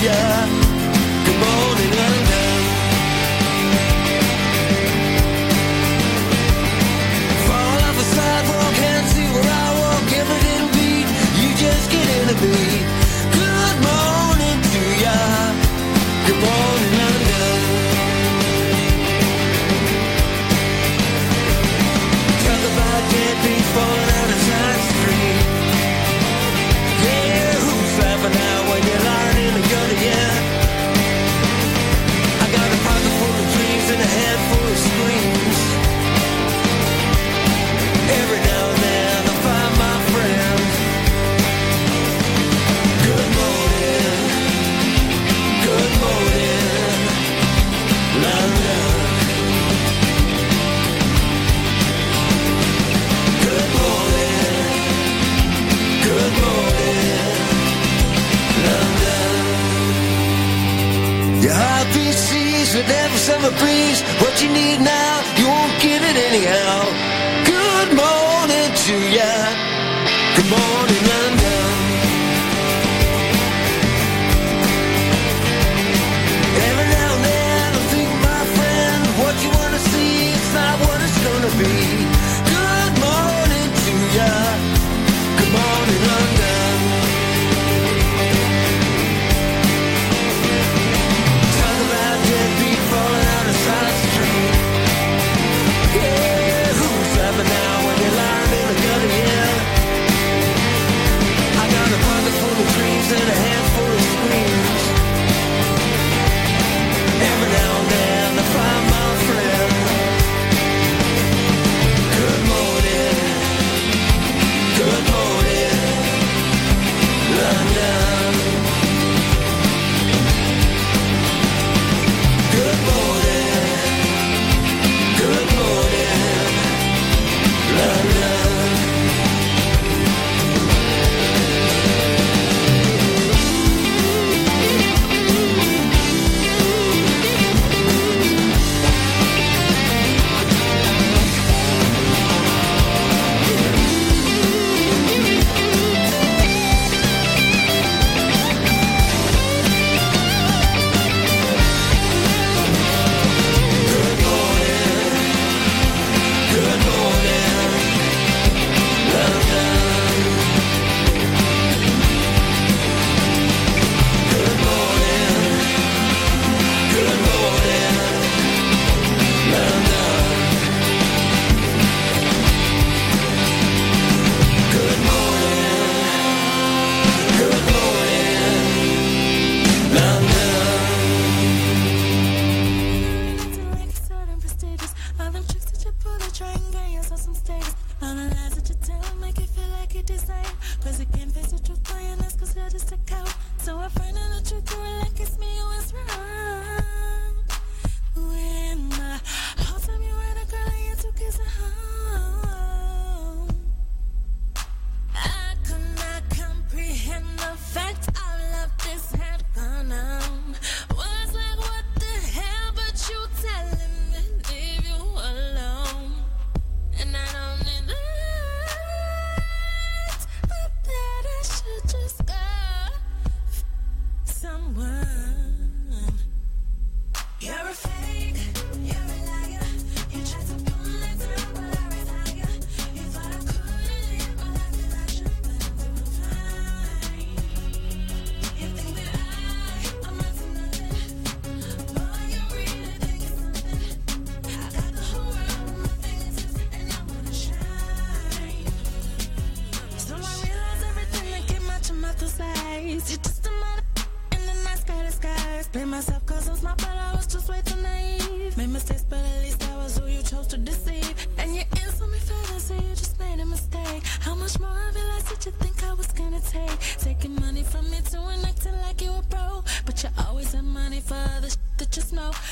ya. Good morning, London. Fall off the sidewalk and see where I walk. Every little beat, you just get into me. Good morning to ya. Good morning, London. Talk about deadbeats falling out of Side Street. Yeah, who's laughing now when you're lying in the gutter, yeah? I got a pocket full of dreams and a head full of screams. Every now and then I find my friend. Good morning, London. Good morning, London. Your heartbeat sees with every summer breeze. What you need now, you won't get it anyhow. Good morning to ya. Good morning, London. Every now and then I think, my friend, what you wanna see, it's not what it's gonna be. Good morning to ya. Good morning, London. Talk about deadbeat falling out of Side Street. Yeah, who's laughing now when you're lying in the gutter, yeah? I got a pocket full of dreams and a handful of screams. Every now and then I find my friend. Good morning, London. Good morning, London.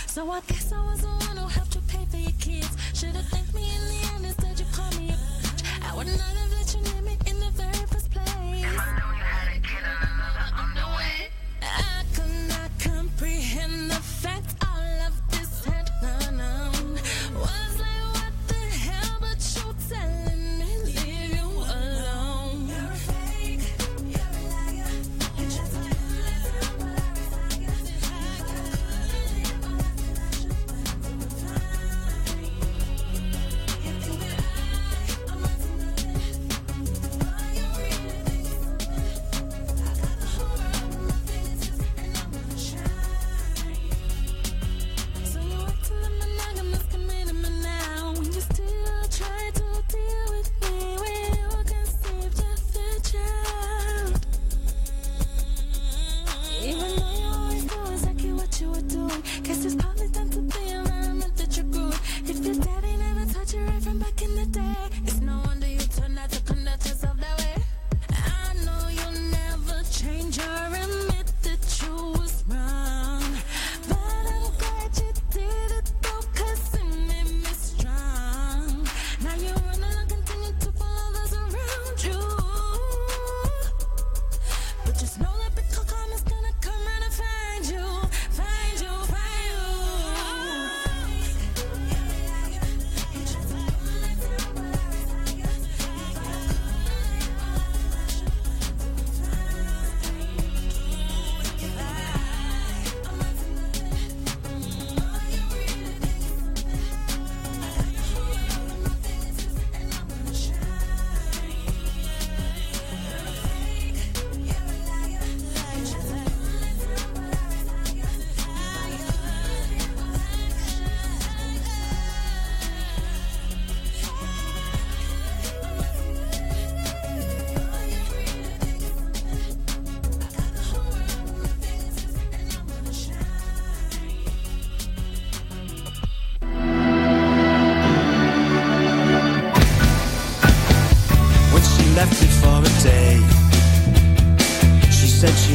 So I guess I was the one who helped you pay for your kids. Should've thanked me in the end instead you called me a bitch. I would not have let you name it in the very first place. If I knew you had a kid on another underway, I could not comprehend the fact all of this had gone on. Was like, what the hell, but you telling me leave you alone. You're a fake, you're a liar. You just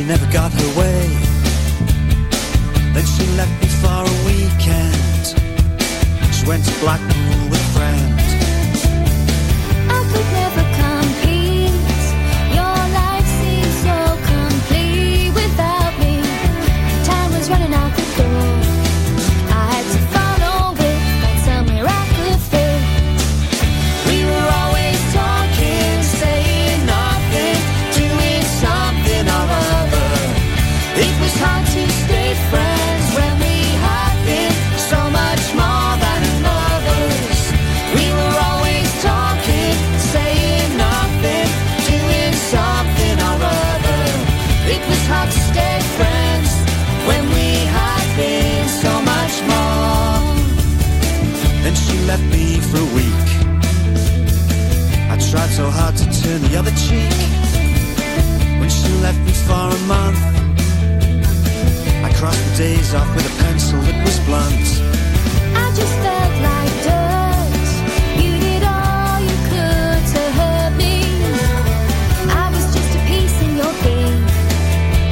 never got her way. Then she left me for a weekend. She went to Blackpool with friends. I could never compete. Your life seems so complete without me. Time was running out the door. I had to follow it by some miraculous fate. We were always talking, saying nothing, doing something or other. It was hard to stay friends when we had been so much more than lovers. We were always talking, saying nothing, doing something or other. It was hard to stay friends when we had been so much more. Then she left me for a week. I tried so hard to turn the other cheek. When she left me for a month, I crossed the days off with a pencil that was blunt. I just felt like dirt. You did all you could to hurt me. I was just a piece in your game.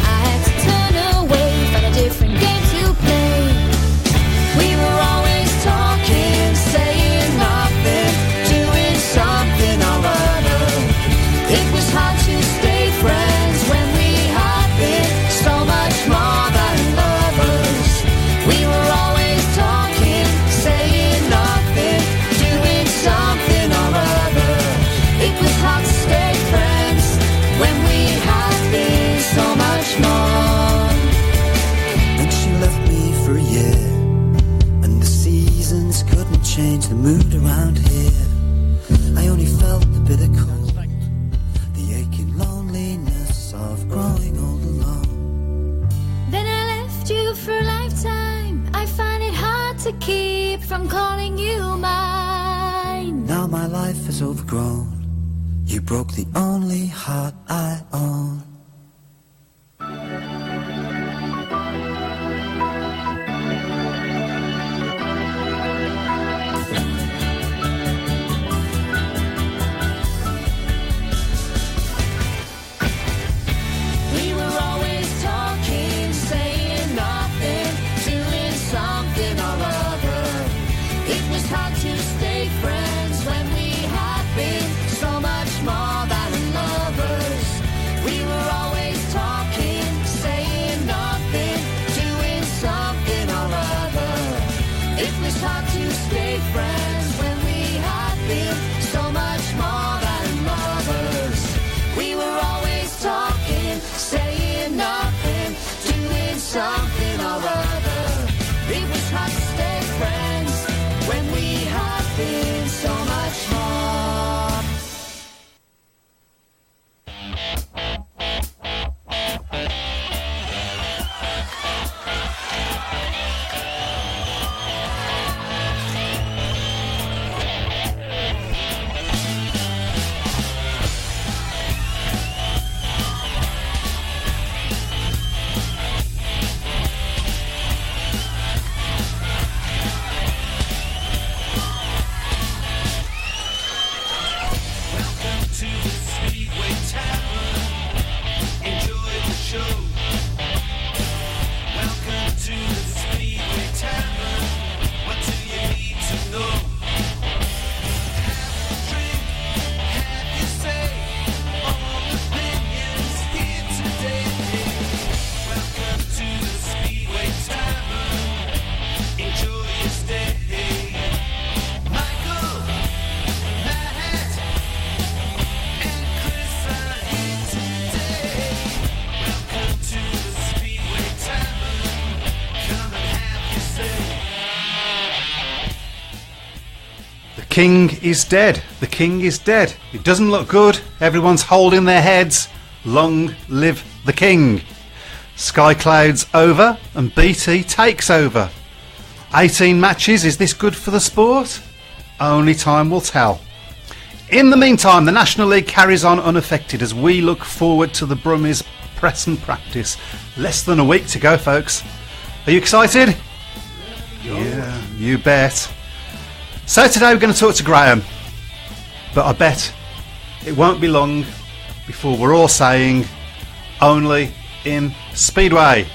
I had to turn away, find a different game to play. We were always talking, saying nothing, doing something or other. It was hard to stay friends when we had been so much more than lovers. We were always talking, saying nothing, doing something or other. It was hard to stay friends when we had been so much more. Then she left me for a year, and the seasons couldn't change the mood around here. I only felt the bitter cold, the aching loneliness of growing old alone. Then I left you for a lifetime. I find it hard to keep from calling you mine. Now my life is overgrown. You broke the only heart I own. We were always talking, saying nothing, doing something or other. It was hard to stay friends when we had been so much more than lovers. We were always talking, saying nothing, doing something or other. It was hard to stay friends when we had been so much more than lovers. We were always talking, saying nothing, doing something or other. It was hard to stay friends when we had been so much more. Welcome to the Speedway Tavern. Enjoy the show. Welcome to the Speedway Tavern. What do you need to know? Have a drink, have your say. All opinions here today. Welcome to the Speedway Tavern. Enjoy your stay. Michael, Matt, and Chris are here today. Welcome to the Speedway Tavern. Come and have your say. The king is dead. The king is dead. It doesn't look good. Everyone's holding their heads. Long live the king. Sky Cloud's over and BT takes over. 18 matches. Is this good for the sport? Only time will tell. In the meantime, the National League carries on unaffected as we look forward to the Brummies press and practice. Less than a week to go, folks. Are you excited? Yeah, you bet. So today we're going to talk to Graham, but I bet it won't be long before we're all saying only in Speedway.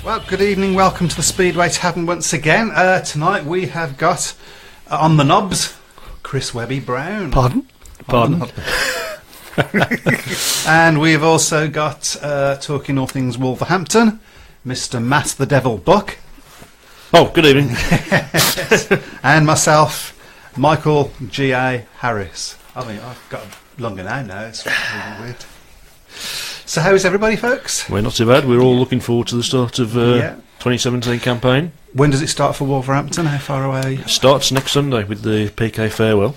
Well, good evening, welcome to the Speedway Tavern once again. Tonight we have got, on the knobs, Chris Webby Brown. Pardon? And we've also got, talking all things Wolverhampton, Mr. Matt the Devil Buck. Oh, good evening. And myself, Michael G.A. Harris. I mean, I've got a longer name now, it's really weird. So how is everybody, folks? We're not too bad. We're all looking forward to the start of 2017 campaign. When does it start for Wolverhampton? How far away are you? It starts next Sunday with the PK farewell.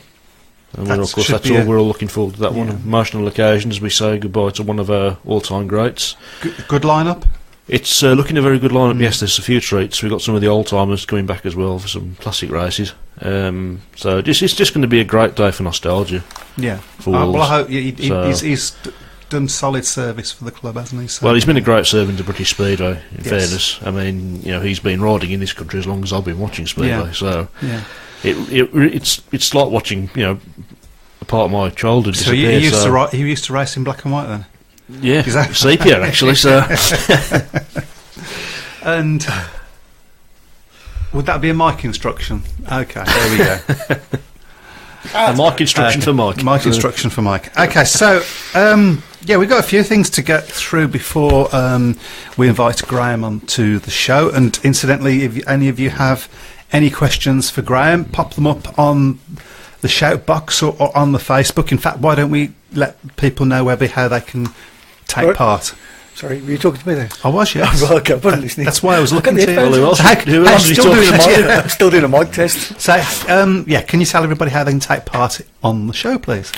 And That's we're all looking forward to that one. Emotional occasion as we say goodbye to one of our all-time greats. Good lineup? It's looking a very good lineup. Yes, there's a few treats. We've got some of the old-timers coming back as well for some classic races. So it's just going to be a great day for nostalgia. Yeah. For Well, Wolves. I hope So- he's done solid service for the club, hasn't he? So, Well, he's been a great servant to British Speedway, in Yes. fairness. I mean, he's been riding in this country as long as I've been watching Speedway, Yeah. so yeah. it's like watching, a part of my childhood So disappear. you used to race in black and white then? Yeah, Exactly. sepia actually, so... And would that be a mic instruction? Okay, there we go. a mic instruction for Mike. Mic instruction for Mike. Okay, so we've got a few things to get through before we invite Graham onto the show. And incidentally, if any of you have any questions for Graham, pop them up on the shout box or on the Facebook. In fact, why don't we let people know, Webby, how they can take Right. part? Sorry, were you talking to me then? I was, yes. Well, okay, I wasn't listening. That's why I was looking I've to got you. the Well, who else? headphones. Who else I'm is he still doing talking a to? mic. I'm still doing a mic test. So, can you tell everybody how they can take part on the show, please?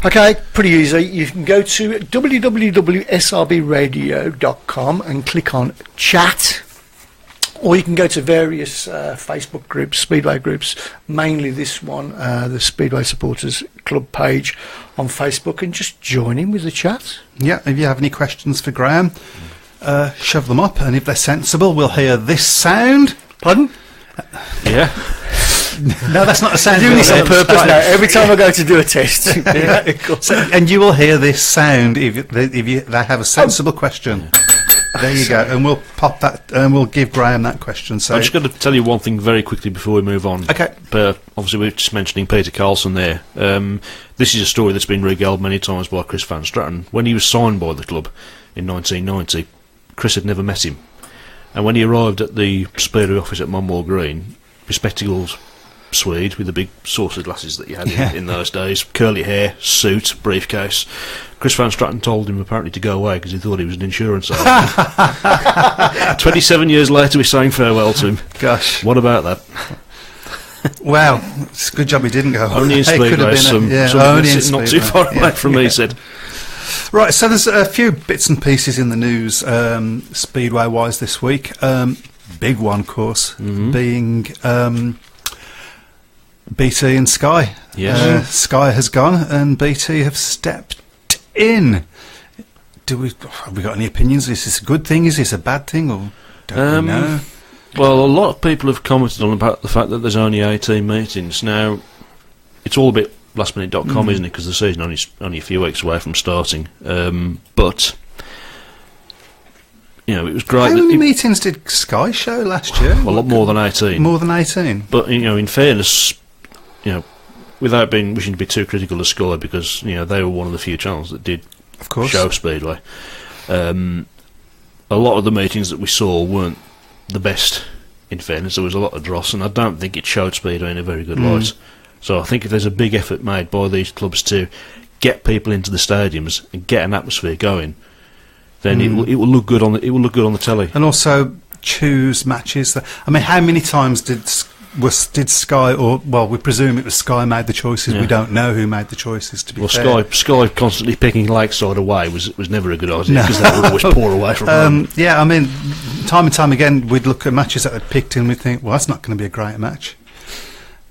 Okay, pretty easy. You can go to www.srbradio.com and click on chat, or you can go to various Facebook groups, Speedway groups, mainly this one, the Speedway Supporters Club page on Facebook, and just join in with the chat. Yeah, if you have any questions for Graham, shove them up, and if they're sensible, we'll hear this sound. Pardon? Yeah. No, that's not a sound. Doing this on Right. purpose now. Every time I go to do a test. Yeah. So, and you will hear this sound if they have a sensible question. There you go, and we'll pop that, and we'll give Graham that question. So, I'm just going to tell you one thing very quickly before we move on. Okay. But obviously, we're just mentioning Peter Carlson there. This is a story that's been regaled many times by Chris Van Stratton. When he was signed by the club in 1990, Chris had never met him. And when he arrived at the Speedway office at Monmore Green, bespectacled Swede with the big saucer glasses that you had in those days, curly hair, suit, briefcase. Chris Van Stratton told him apparently to go away because he thought he was an insurance agent. 27 years later, we're saying farewell to him. gosh, What about that? wow, it's a good job he didn't go. Only in It could have Speedway, been somebody only in sitting not too Speedway. far away from me, he said. Right, so there's a few bits and pieces in the news, Speedway-wise this week. Big one, of course, being BT and Sky. Yes. Sky has gone, and BT have stepped in. Have we got any opinions? Is this a good thing? Is this a bad thing? Or don't we know? Well, a lot of people have commented on about the fact that there's only 18 meetings. Now, it's all a bit lastminute.com, isn't it? Because the season only a few weeks away from starting. But, it was great. How many meetings did Sky show last year? A lot more than 18. More than 18. But, in fairness, without wishing to be too critical of Sky, because, they were one of the few channels that did Of course. show Speedway. A lot of the meetings that we saw weren't the best, in fairness. There was a lot of dross, and I don't think it showed Speedway in a very good light. So I think if there's a big effort made by these clubs to get people into the stadiums and get an atmosphere going, then it will look good on the telly. And also choose matches. I mean, how many times did Sky, we presume it was Sky made the choices. Yeah. We don't know who made the choices. To be fair. Sky constantly picking Lakeside away was never a good idea because they would always pour away from home. Yeah, I mean, time and time again, we'd look at matches that they'd picked and we'd think, well, that's not going to be a great match.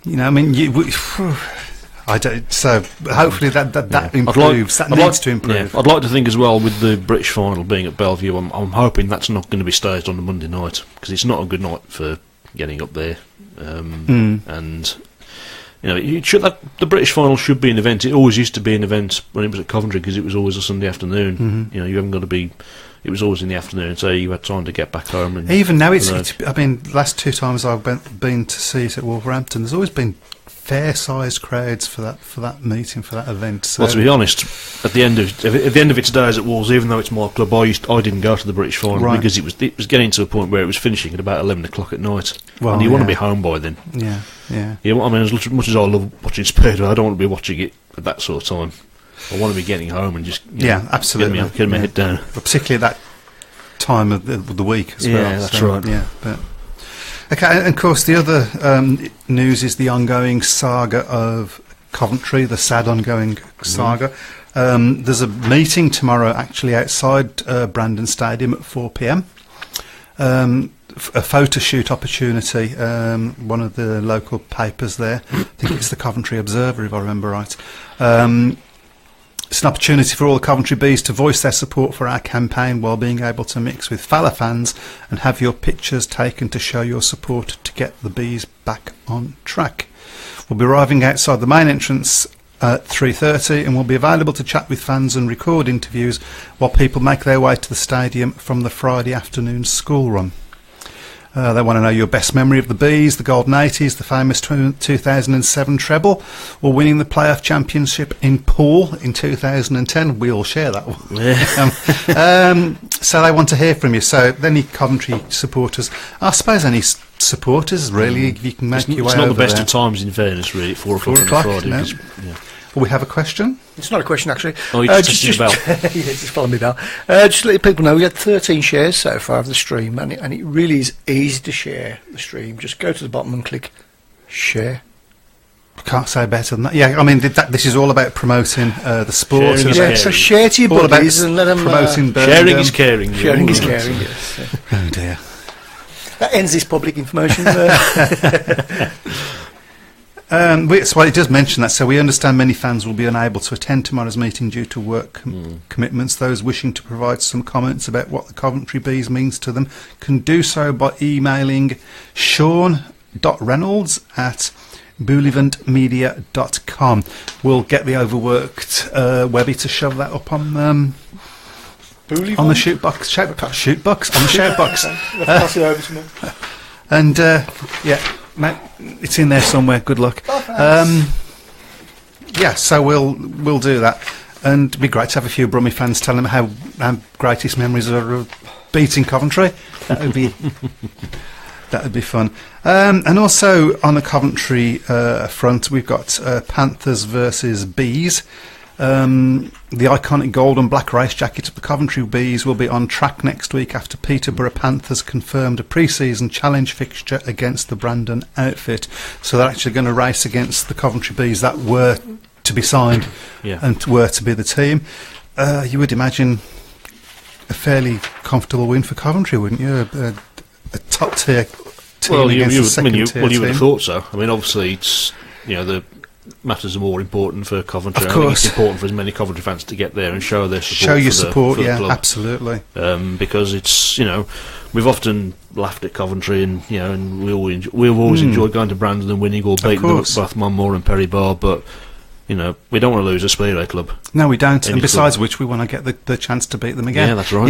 You know, I mean, I don't. So hopefully that Yeah. improves. That needs to improve. Yeah, I'd like to think as well, with the British final being at Bellevue, I'm hoping that's not going to be staged on a Monday night, because it's not a good night for getting up there. And you know, the British final should be an event. It always used to be an event when it was at Coventry, because it was always a Sunday afternoon. You know, you haven't got to be. It was always in the afternoon, so you had time to get back home. And Even now, I mean, last 2 times I've been to see it at Wolverhampton, there's always been fair-sized crowds for that meeting, for that event. So. Well, to be honest, at the end of its days at Wolves, even though it's my club, I didn't go to the British final, Right. because it was getting to a point where it was finishing at about 11 o'clock at night, Well, and you want to yeah. be home by then. Yeah, yeah. Yeah, I mean, as much as I love watching Speedway, I don't want to be watching it at that sort of time. I want to be getting home and just Absolutely. getting my head down. But particularly at that time of the week as well. Yeah, that's right. Yeah, but okay, and of course the other news is the ongoing saga of Coventry, the sad ongoing saga. There's a meeting tomorrow, actually, outside Brandon Stadium at 4 p.m. A photo shoot opportunity. One of the local papers there, I think it's the Coventry Observer, if I remember right. It's an opportunity for all the Coventry Bees to voice their support for our campaign while being able to mix with Fala fans and have your pictures taken to show your support to get the Bees back on track. We'll be arriving outside the main entrance at 3:30 and will be available to chat with fans and record interviews while people make their way to the stadium from the Friday afternoon school run. They want to know your best memory of the Bees, the Golden 80s, the famous 2007 treble, or winning the playoff championship in Poole in 2010. We all share that one. Yeah. So they want to hear from you. So any Coventry supporters, I suppose any supporters, really, if you can make your way It's not over the best there. of times, in fairness, really, at 4 o'clock on a 4 Friday. no. 'cause, yeah. Well, we have a question. It's not a question, actually. Oh, you just tested your bell. yeah, just follow me, Bell. Just to let people know, we had 13 shares so far of the stream, and it really is easy to share the stream. Just go to the bottom and click share. Can't say better than that. Yeah, I mean, this is all about promoting the sport. Sharing is and Yeah, so share to your all about buddies and let them... promoting Sharing Birmingham. is caring. yeah. sharing is Ooh, caring, yes. Yeah. Oh dear. That ends this public information. So it does mention that. So we understand many fans will be unable to attend tomorrow's meeting due to work commitments. Those wishing to provide some comments about what the Coventry Bees means to them can do so by emailing sean.reynolds@boulevantmedia.com. We'll get the overworked Webby to shove that up on the shootbox, on the shoutbox. Pass it over to me. And yeah, Matt, it's in there somewhere. Good luck. Yeah, so we'll do that, and it'd be great to have a few Brummie fans tell them how great his memories are of beating Coventry. That would be fun. And also on the Coventry front, we've got Panthers versus Bees. The iconic gold and black race jacket of the Coventry Bees will be on track next week after Peterborough Panthers confirmed a pre-season challenge fixture against the Brandon outfit. So they're actually going to race against the Coventry Bees that were to be signed and were to be the team. You would imagine a fairly comfortable win for Coventry, wouldn't you? A top tier team against a second tier team. You would have thought so. I mean, obviously, it's the matters are more important for Coventry. Of I think course. it's important for as many Coventry fans to get there and show their support. Show your for support, the yeah, club. absolutely. Because it's we've often laughed at Coventry, and and we've always enjoyed going to Brandon and winning or beating them at course. Bath Monmore and Perry Bar, but we don't want to lose a Speedway club. No, we don't. Any And besides club. which, we want to get the chance to beat them again. Yeah, that's right.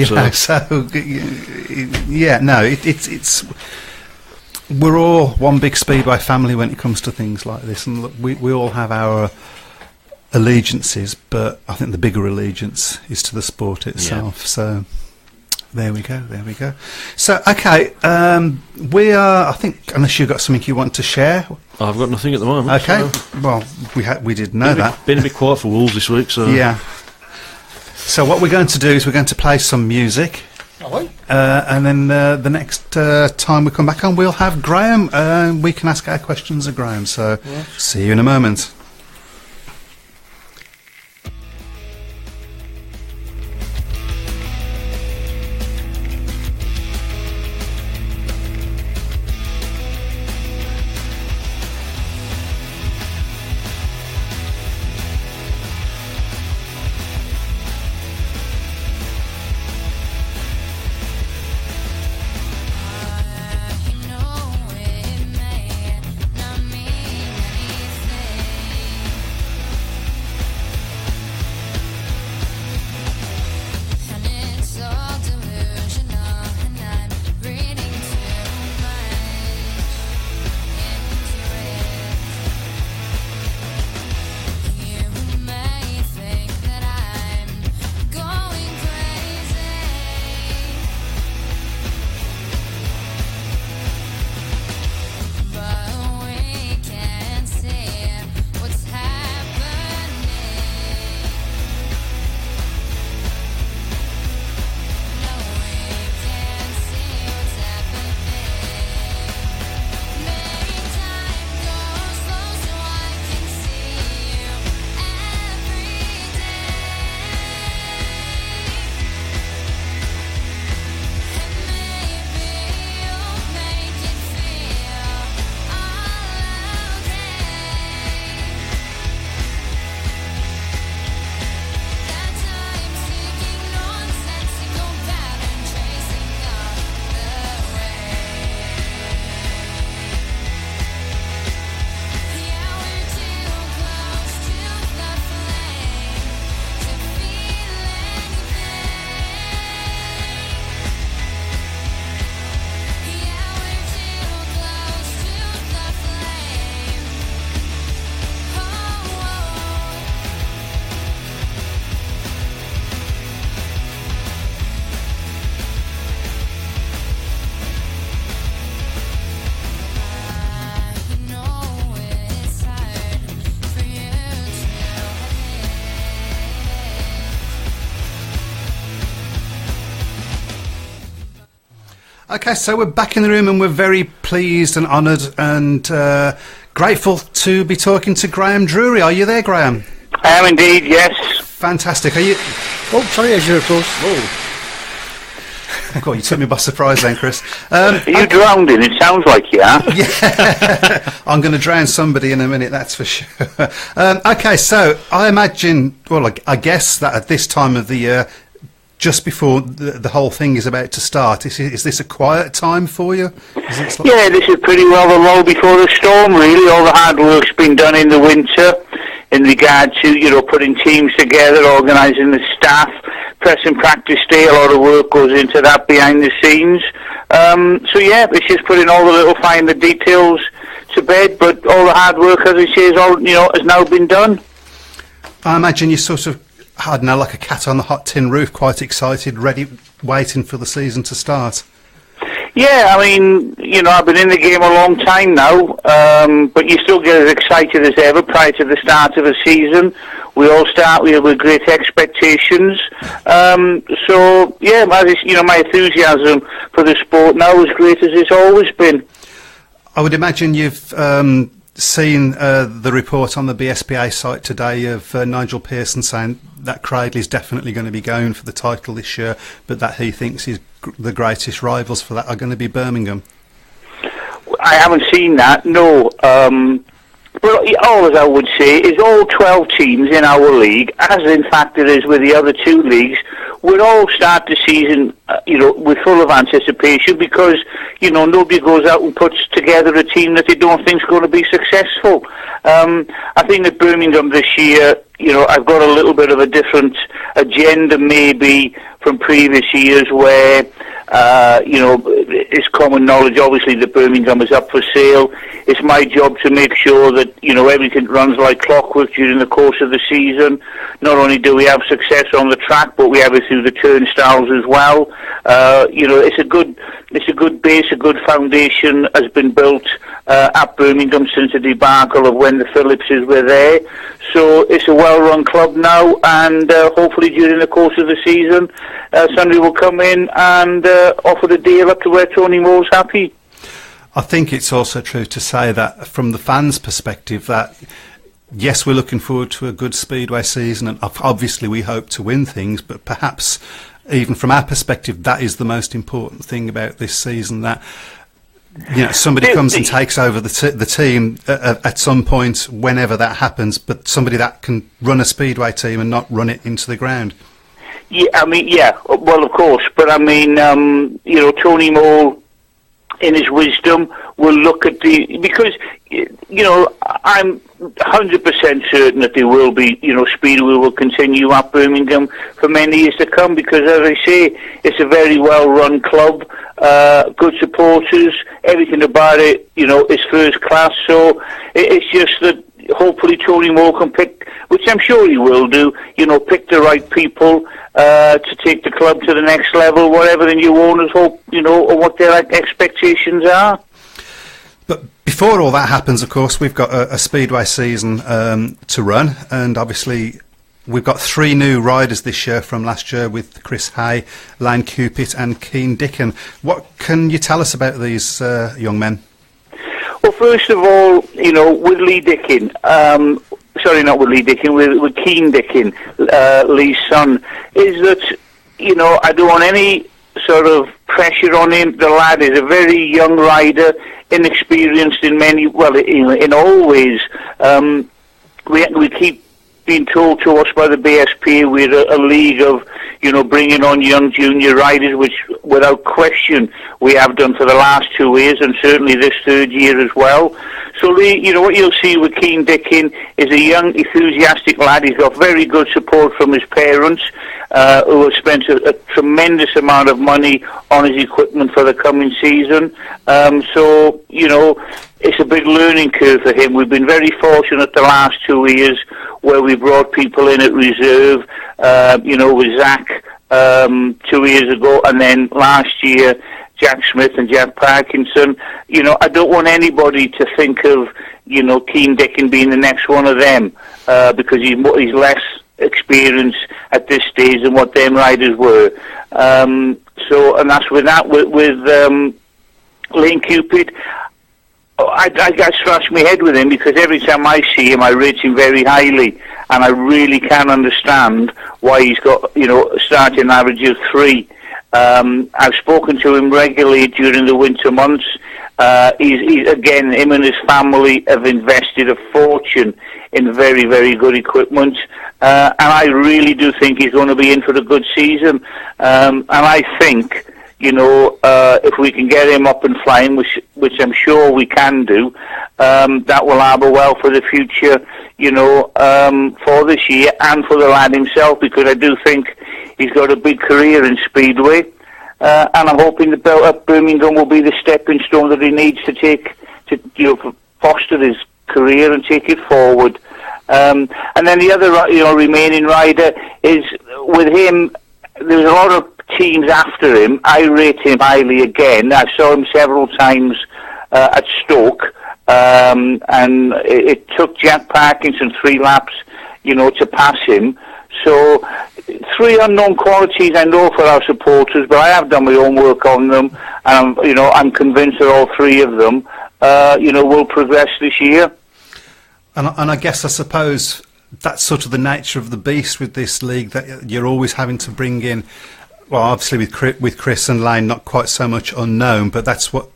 It's we're all one big Speedway family when it comes to things like this, and look, we all have our allegiances, but I think the bigger allegiance is to the sport itself. So there we go. So okay, we are. I think unless you've got something you want to share. I've got nothing at the moment. Okay. so- Well, we did know that. Been a bit quiet for Wolves this week, so Yeah. So what we're going to do is we're going to play some music. And then the next time we come back on, we'll have Graham. We can ask our questions of Graham. So see you in a moment. Okay, so we're back in the room and we're very pleased and honoured and grateful to be talking to Graham Drury. Are you there, Graham? I am indeed, yes. Fantastic. Are you... Oh, sorry, Ezra, of course. Oh, God, you took me by surprise then, Chris. Are you drowning? It sounds like you are. Yeah, I'm going to drown somebody in a minute, that's for sure. Okay, so I imagine, well, I guess that at this time of the year, just before the whole thing is about to start, is this a quiet time for you? Yeah, this is pretty well the lull before the storm, really. All the hard work's been done in the winter in regard to, putting teams together, organising the staff, pressing practice day. A lot of work goes into that behind the scenes. So, yeah, it's just putting all the little finer details to bed, but all the hard work, as I say, has now been done. I imagine you're sort of, I don't know, like a cat on the hot tin roof, quite excited, ready, waiting for the season to start. Yeah, I mean, I've been in the game a long time now, but you still get as excited as ever prior to the start of a season. We all start with great expectations. So, yeah, my enthusiasm for the sport now is great as it's always been. I would imagine you've seen the report on the BSPA site today of Nigel Pearson saying that Cradley's definitely going to be going for the title this year, but that he thinks the greatest rivals for that are going to be Birmingham. I haven't seen that, no. But all I would say is all 12 teams in our league, as in fact it is with the other two leagues, would all start the season, with full of anticipation because, nobody goes out and puts together a team that they don't think is going to be successful. I think that Birmingham this year, I've got a little bit of a different agenda maybe from previous years where, it's common knowledge obviously that Birmingham is up for sale. It's my job to make sure that, everything runs like clockwork during the course of the season. Not only do we have success on the track, but we have it through the turnstiles as well. It's a good base, a good foundation has been built at Birmingham since the debacle of when the Phillipses were there. So it's a well-run club now, and hopefully during the course of the season, somebody will come in and offer the deal up to where Tony Moore's happy. I think it's also true to say that from the fans' perspective that, yes, we're looking forward to a good Speedway season, and obviously we hope to win things, but perhaps even from our perspective, that is the most important thing about this season, that somebody comes and takes over the team at some point, whenever that happens, but somebody that can run a Speedway team and not run it into the ground. Yeah, well, of course, but Tony Moore, in his wisdom, will look at because I'm 100% certain that there will be, Speedway will continue at Birmingham for many years to come because, as I say, it's a very well-run club, good supporters, everything about it, is first class, so it's just that hopefully Tony Moore can pick, which I'm sure he will do, pick the right people to take the club to the next level, whatever the new owners hope, or what their expectations are. But before all that happens, of course, we've got a Speedway season to run, and obviously we've got 3 new riders this year from last year with Chris Hay, Lane Cupit and Keane Dickin. What can you tell us about these young men? Well, first of all, with Lee Dickin, sorry, not with Lee Dickin, with Keane Dickin, Lee's son, is that, I don't want any sort of pressure on him. The lad is a very young rider, inexperienced in in all ways. We keep being told to us by the BSP we're a league of, bringing on young junior riders, which without question we have done for the last 2 years and certainly this third year as well. So what you'll see with Keane Dickin is a young, enthusiastic lad. He's got very good support from his parents, who have spent a tremendous amount of money on his equipment for the coming season. So, it's a big learning curve for him. We've been very fortunate the last 2 years where we brought people in at reserve, with Zach 2 years ago, and then last year Jack Smith and Jack Parkinson. I don't want anybody to think of, Keane Dickin being the next one of them, because he's less experienced at this stage than what them riders were. So, and that's with Lane Cupid. I scratch my head with him because every time I see him, I rate him very highly, and I really can understand why he's got starting average of 3. I've spoken to him regularly during the winter months. He's again, him and his family have invested a fortune in very, very good equipment, and I really do think he's going to be in for a good season. And I think, if we can get him up and flying, which I'm sure we can do, that will harbor well for the future, for this year and for the lad himself, because I do think he's got a big career in Speedway. And I'm hoping that Birmingham will be the stepping stone that he needs to foster his career and take it forward. And then the other, remaining rider is with him. There's a lot of teams after him. I rate him highly again. I saw him several times at Stoke, and it took Jack Parkinson 3 laps, to pass him. So 3 unknown qualities I know for our supporters, but I have done my own work on them, and I'm convinced that all 3 of them, will progress this year. And I guess, I suppose, that's sort of the nature of the beast with this league, that you're always having to bring in, well, obviously with Chris and Lane, not quite so much unknown, but that's what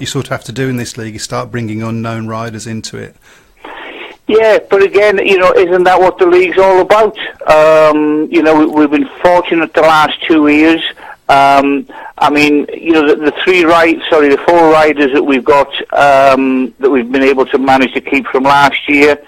you sort of have to do in this league. You start bringing unknown riders into it. Yeah, but again, isn't that what the league's all about? We've been fortunate the last 2 years. The 4 riders that we've got, that we've been able to manage to keep from last year,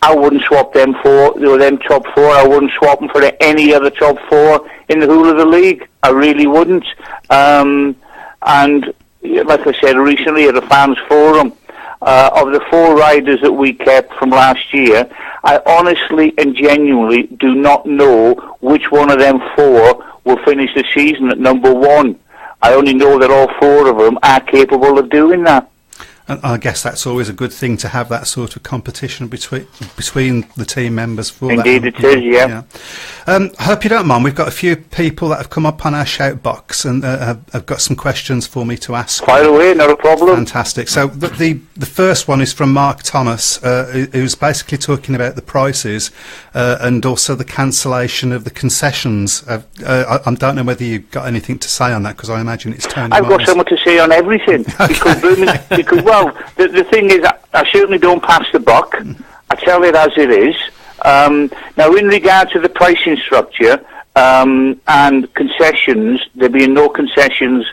I wouldn't swap them for, them top 4. I wouldn't swap them for any other top 4 in the whole of the league. I really wouldn't. And like I said recently at the fans forum, of the 4 riders that we kept from last year, I honestly and genuinely do not know which one of them 4 will finish the season at number 1. I only know that all 4 of them are capable of doing that. And I guess that's always a good thing, to have that sort of competition between the team members for Indeed that. It is, yeah. I hope you don't mind. We've got a few people that have come up on our shout box and have got some questions for me to ask. Fire away, not a problem. Fantastic. So the first one is from Mark Thomas, who's basically talking about the prices and also the cancellation of the concessions. I don't know whether you've got anything to say on that, because I imagine it's Tony I've got Martin's. something to say on everything. Because the thing is, I certainly don't pass the buck. I tell it as it is. Now, in regard to the pricing structure and concessions, there being no concessions,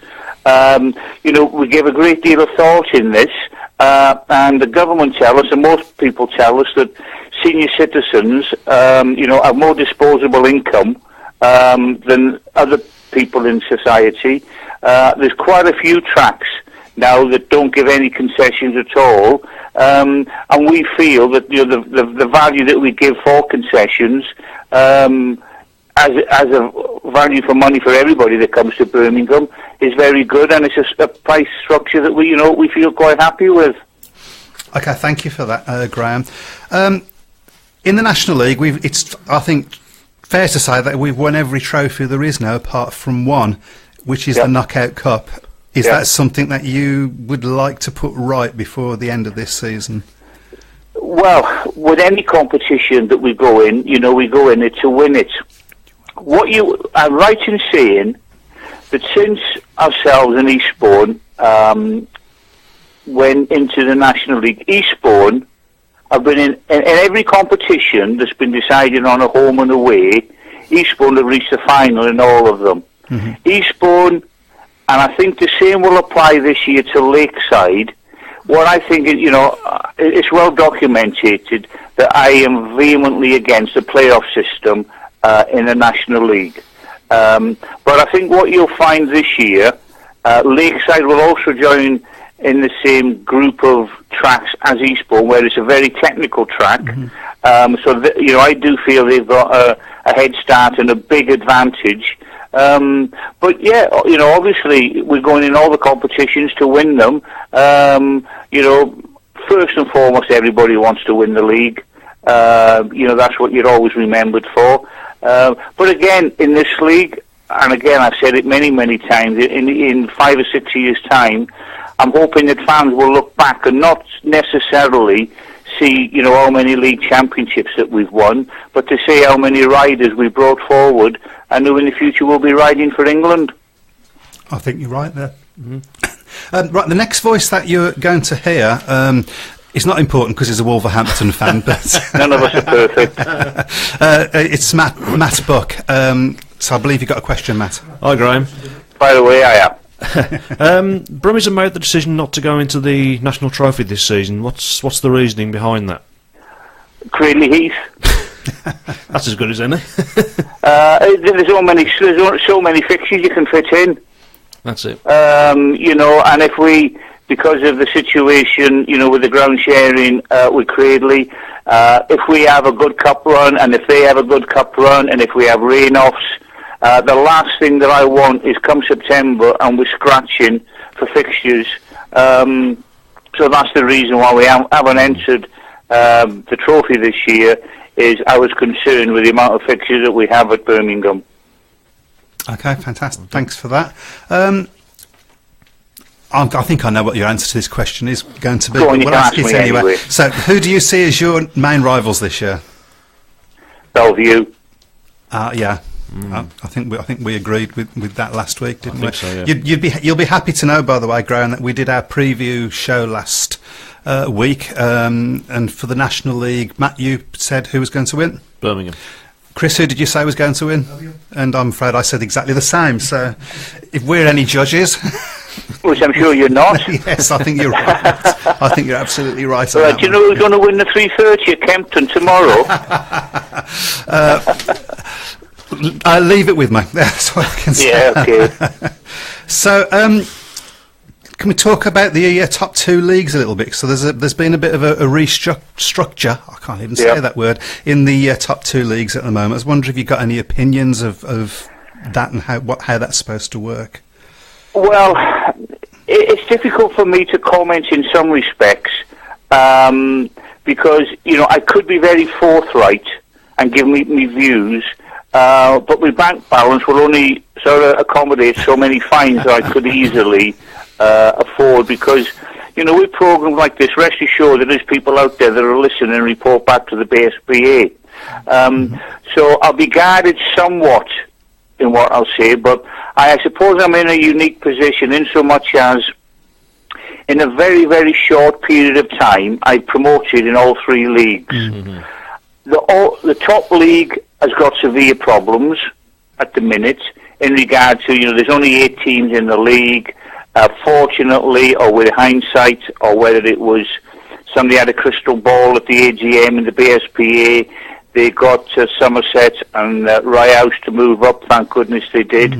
we give a great deal of thought in this, and the government tell us, and most people tell us, that senior citizens, have more disposable income than other people in society. There's quite a few tracks now that don't give any concessions at all, and we feel that the value that we give for concessions, as a value for money for everybody that comes to Birmingham, is very good, and it's a price structure that we feel quite happy with. Okay, thank you for that, Graham. In the National League, it's I think fair to say that we've won every trophy there is now, apart from one, which is the Knockout Cup. Is that something that you would like to put right before the end of this season? Well, with any competition that we go in, we go in it to win it. I'm right in saying that since ourselves and Eastbourne went into the National League, Eastbourne have been in every competition that's been decided on a home and away. Eastbourne have reached the final in all of them. Mm-hmm. Eastbourne. And I think the same will apply this year to Lakeside. What I think is, it's well documented that I am vehemently against the playoff system in the National League. But I think what you'll find this year, Lakeside will also join in the same group of tracks as Eastbourne, where it's a very technical track. Mm-hmm. So I do feel they've got a head start and a big advantage. But yeah, obviously we're going in all the competitions to win them. First and foremost, everybody wants to win the league. That's what you're always remembered for. But again, in this league, and again, I've said it many, many times, in 5 or 6 years' time, I'm hoping that fans will look back and not necessarily see, how many league championships that we've won, but to see how many riders we brought forward and who in the future will be riding for England. I think you're right there. Right, the next voice that you're going to hear is not important because he's a Wolverhampton fan, but None of us are perfect. it's Matt Buck. So I believe you got a question, Matt. Hi, Graham. By the way, I am. Brummies have made the decision not to go into the National Trophy this season. What's the reasoning behind that? Cradley Heath. That's as good as any. There's so many fixtures you can fit in. That's it. And if we, because of the situation, with the ground sharing with Cradley, if we have a good cup run, and if they have a good cup run, and if we have rain-offs, the last thing that I want is come September and we're scratching for fixtures. So that's the reason why we haven't entered the trophy this year, is I was concerned with the amount of fixtures that we have at Birmingham. Okay, fantastic. Thanks for that. I think I know what your answer to this question is going to be. Go on, you we'll can ask ask it me anyway. anyway. So, who do you see as your main rivals this year? Bellevue. Yeah. I think we agreed with that last week, didn't we? think so, yeah. You'll be happy to know, by the way, Graham, that we did our preview show last week, and for the National League, Matt, you said who was going to win? Birmingham. Chris, who did you say was going to win? And I'm afraid I said exactly the same. So, if we're any judges, Which I'm sure you're not. yes, I think you're right. I think you're absolutely right. On Right, that do you one. know who's going to win the 3:30 at Kempton tomorrow? Leave it with me. That's what I can say. Yeah, okay. So, can we talk about the top two leagues a little bit? So there's been a bit of a restructure. I can't even say Yeah. that word in the top two leagues at the moment. I was wondering if you got any opinions of that and how that's supposed to work. Well, it's difficult for me to comment in some respects because, I could be very forthright and give me views, but my bank balance will only sort of accommodate so many fines that I could easily afford because, with programs like this, rest assured that there's people out there that are listening and report back to the BSBA. So I'll be guarded somewhat in what I'll say, but I suppose I'm in a unique position in so much as in a very, very short period of time, I promoted in all three leagues. The top league has got severe problems at the minute in regard to, there's only 8 teams in the league. Fortunately, or with hindsight, or whether it was somebody had a crystal ball at the AGM and the BSPA, they got Somerset and Rye House to move up. Thank goodness they did.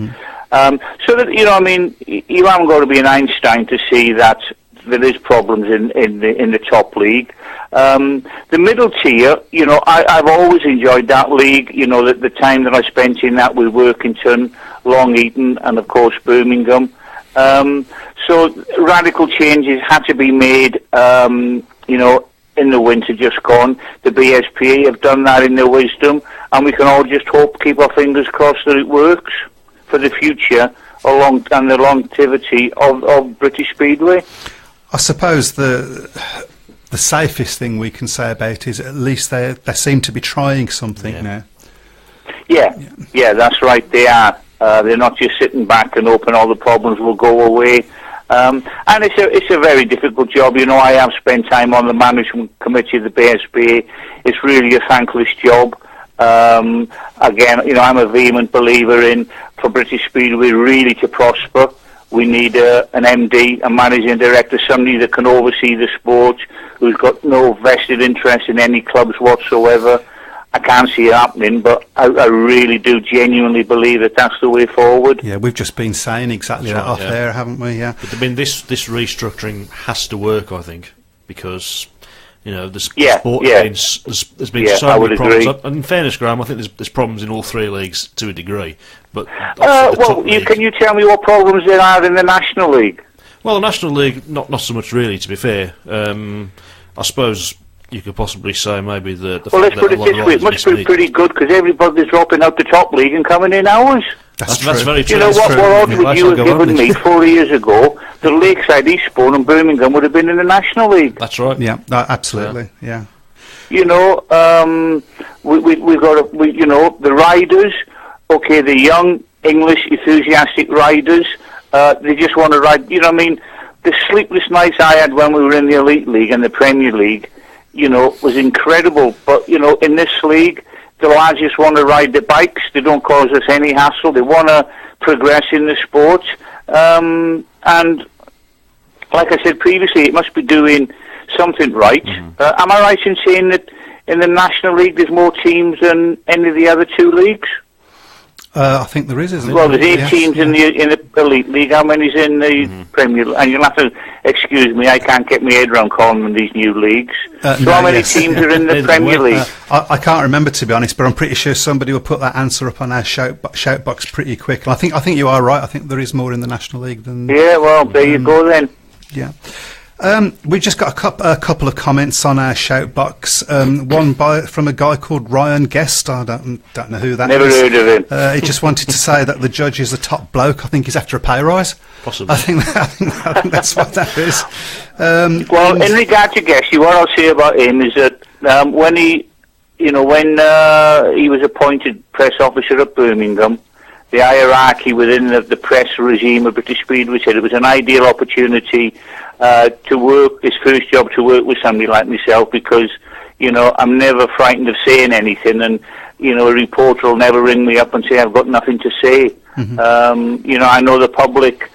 So that you haven't got to be an Einstein to see that there is problems in the top league. The middle tier, I've always enjoyed that league. The time that I spent in that with Workington, Long Eaton, and of course Birmingham. So radical changes had to be made. In the winter just gone. The BSPA have done that in their wisdom, and we can all just keep our fingers crossed that it works for the future and the longevity of British Speedway. I suppose the safest thing we can say about it is at least they seem to be trying something now. Yeah, that's right. They are. They're not just sitting back and hoping all the problems will go away. And it's a very difficult job. I have spent time on the management committee of the BSBA. It's really a thankless job. Again, I'm a vehement believer in, for British Speedway really to prosper, we need an MD, a managing director, somebody that can oversee the sport, who's got no vested interest in any clubs whatsoever. I can't see it happening, but I really do genuinely believe that that's the way forward. Yeah, we've just been saying exactly that off there, haven't we? Yeah. But this restructuring has to work, I think, because the sport there's been so many problems. And in fairness, Graham, I think there's problems in all three leagues to a degree. But can you tell me what problems there are in the National League? Well, the National League, not so much really. To be fair, I suppose. You could possibly say maybe the let's put it this way, it must be pretty good because everybody's dropping out the top league and coming in ours. That's true. very true. You know That's what? true. What odds Yeah. would That's you like have a given lovely- me 4 years ago that Lakeside, Eastbourne, and Birmingham would have been in the National League? That's right. Yeah, absolutely. Yeah. You know, we've got you know, the riders. Okay, the young English enthusiastic riders. They just want to ride. You know, what I mean, the sleepless nights I had when we were in the Elite League and the Premier League, you know, was incredible. But you know, in this league, the lads just want to ride the bikes. They don't cause us any hassle. They want to progress in the sport. And like I said previously, it must be doing something right. Am I right in saying that in the National League there's more teams than any of the other two leagues? I think there is, isn't Well, there? there's 8 Yes, teams in yeah. the Elite League. How many's in the Premier League? And you'll have to excuse me, I can't get my head around calling them these new leagues. So No, how many yes. teams are in the Premier League? I can't remember, to be honest, but I'm pretty sure somebody will put that answer up on our shout box pretty quick. And I think you are right. I think there is more in the National League than... Yeah, well, there you go then. Yeah. We just got a couple of comments on our shout box. One from a guy called Ryan Guest. I don't know who that Never is. heard of him. He just wanted to say that the judge is a top bloke. I think he's after a pay rise. Possibly. I think that's what that is. Well, in regard to Gessie, what I'll say about him is that when he was appointed press officer at Birmingham, the hierarchy within the press regime of British Speedway said it was an ideal opportunity to work, his first job, to work with somebody like myself, because, you know, I'm never frightened of saying anything, and, you know, a reporter will never ring me up and say I've got nothing to say. You know, I know the public,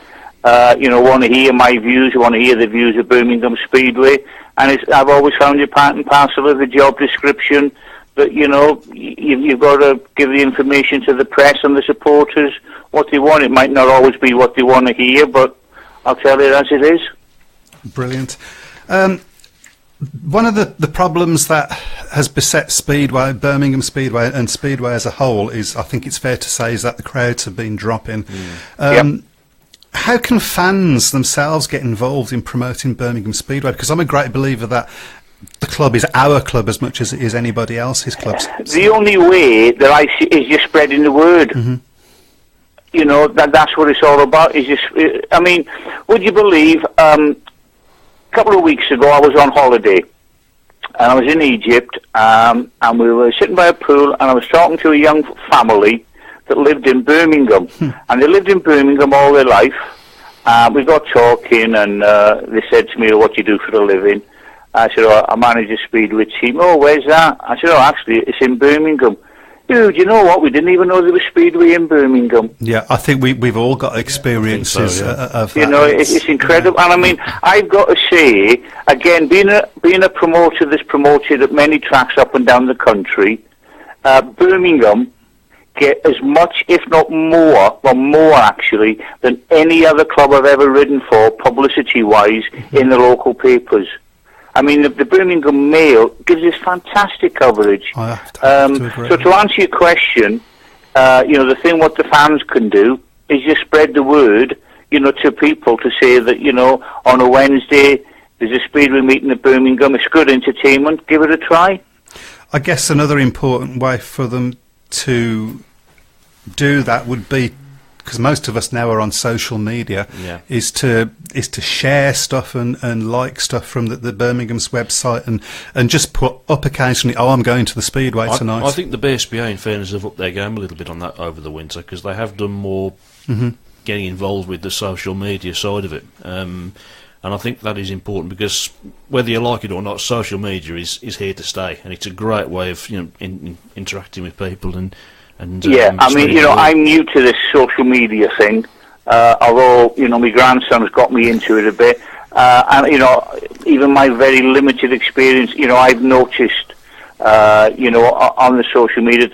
you know, want to hear my views, want to hear the views of Birmingham Speedway, and I've always found it part and parcel of the job description that, you know, you've got to give the information to the press and the supporters what they want. It might not always be what they want to hear, but I'll tell it as it is. Brilliant. One of the problems that has beset Speedway, Birmingham Speedway, and Speedway as a whole is, I think it's fair to say, is that the crowds have been dropping. Yep. How can fans themselves get involved in promoting Birmingham Speedway? Because I'm a great believer that the club is our club as much as it is anybody else's clubs. The only way that I see is just spreading the word. You know, that's what it's all about. Is just, I mean, would you believe? A couple of weeks ago, I was on holiday, and I was in Egypt, and we were sitting by a pool, and I was talking to a young family that lived in Birmingham, and they lived in Birmingham all their life. We got talking, and they said to me, "What do you do for a living?" I said, "Oh, I manage a Speedway team." "Oh, where's that?" I said, "Oh, actually, it's in Birmingham." "Dude, you know what? We didn't even know there was Speedway in Birmingham." Yeah, I think we've all got experiences of that. You know, it's incredible. And I mean, I've got to say, again, being a promoter that's promoted at many tracks up and down the country, Birmingham get as much, if not more, or more actually, than any other club I've ever ridden for, publicity-wise, in the local papers. I mean, the Birmingham Mail gives us fantastic coverage. I have to agree. So to answer your question, you know, the thing what the fans can do is just spread the word, you know, to people to say that, you know, on a Wednesday there's a Speedway meeting at Birmingham. It's good entertainment. Give it a try. I guess another important way for them to do that would be, because most of us now are on social media, is to share stuff and like stuff from the Birmingham's website and just put up occasionally, "Oh, I'm going to the Speedway tonight." I think the BSBA, in fairness, have upped their game a little bit on that over the winter, because they have done more getting involved with the social media side of it. And I think that is important, because whether you like it or not, social media is here to stay, and it's a great way of, you know, interacting with people and yeah, I mean, you know, I'm new to this social media thing, although, you know, my grandson's got me into it a bit, and, you know, even my very limited experience, you know, I've noticed, you know, on the social media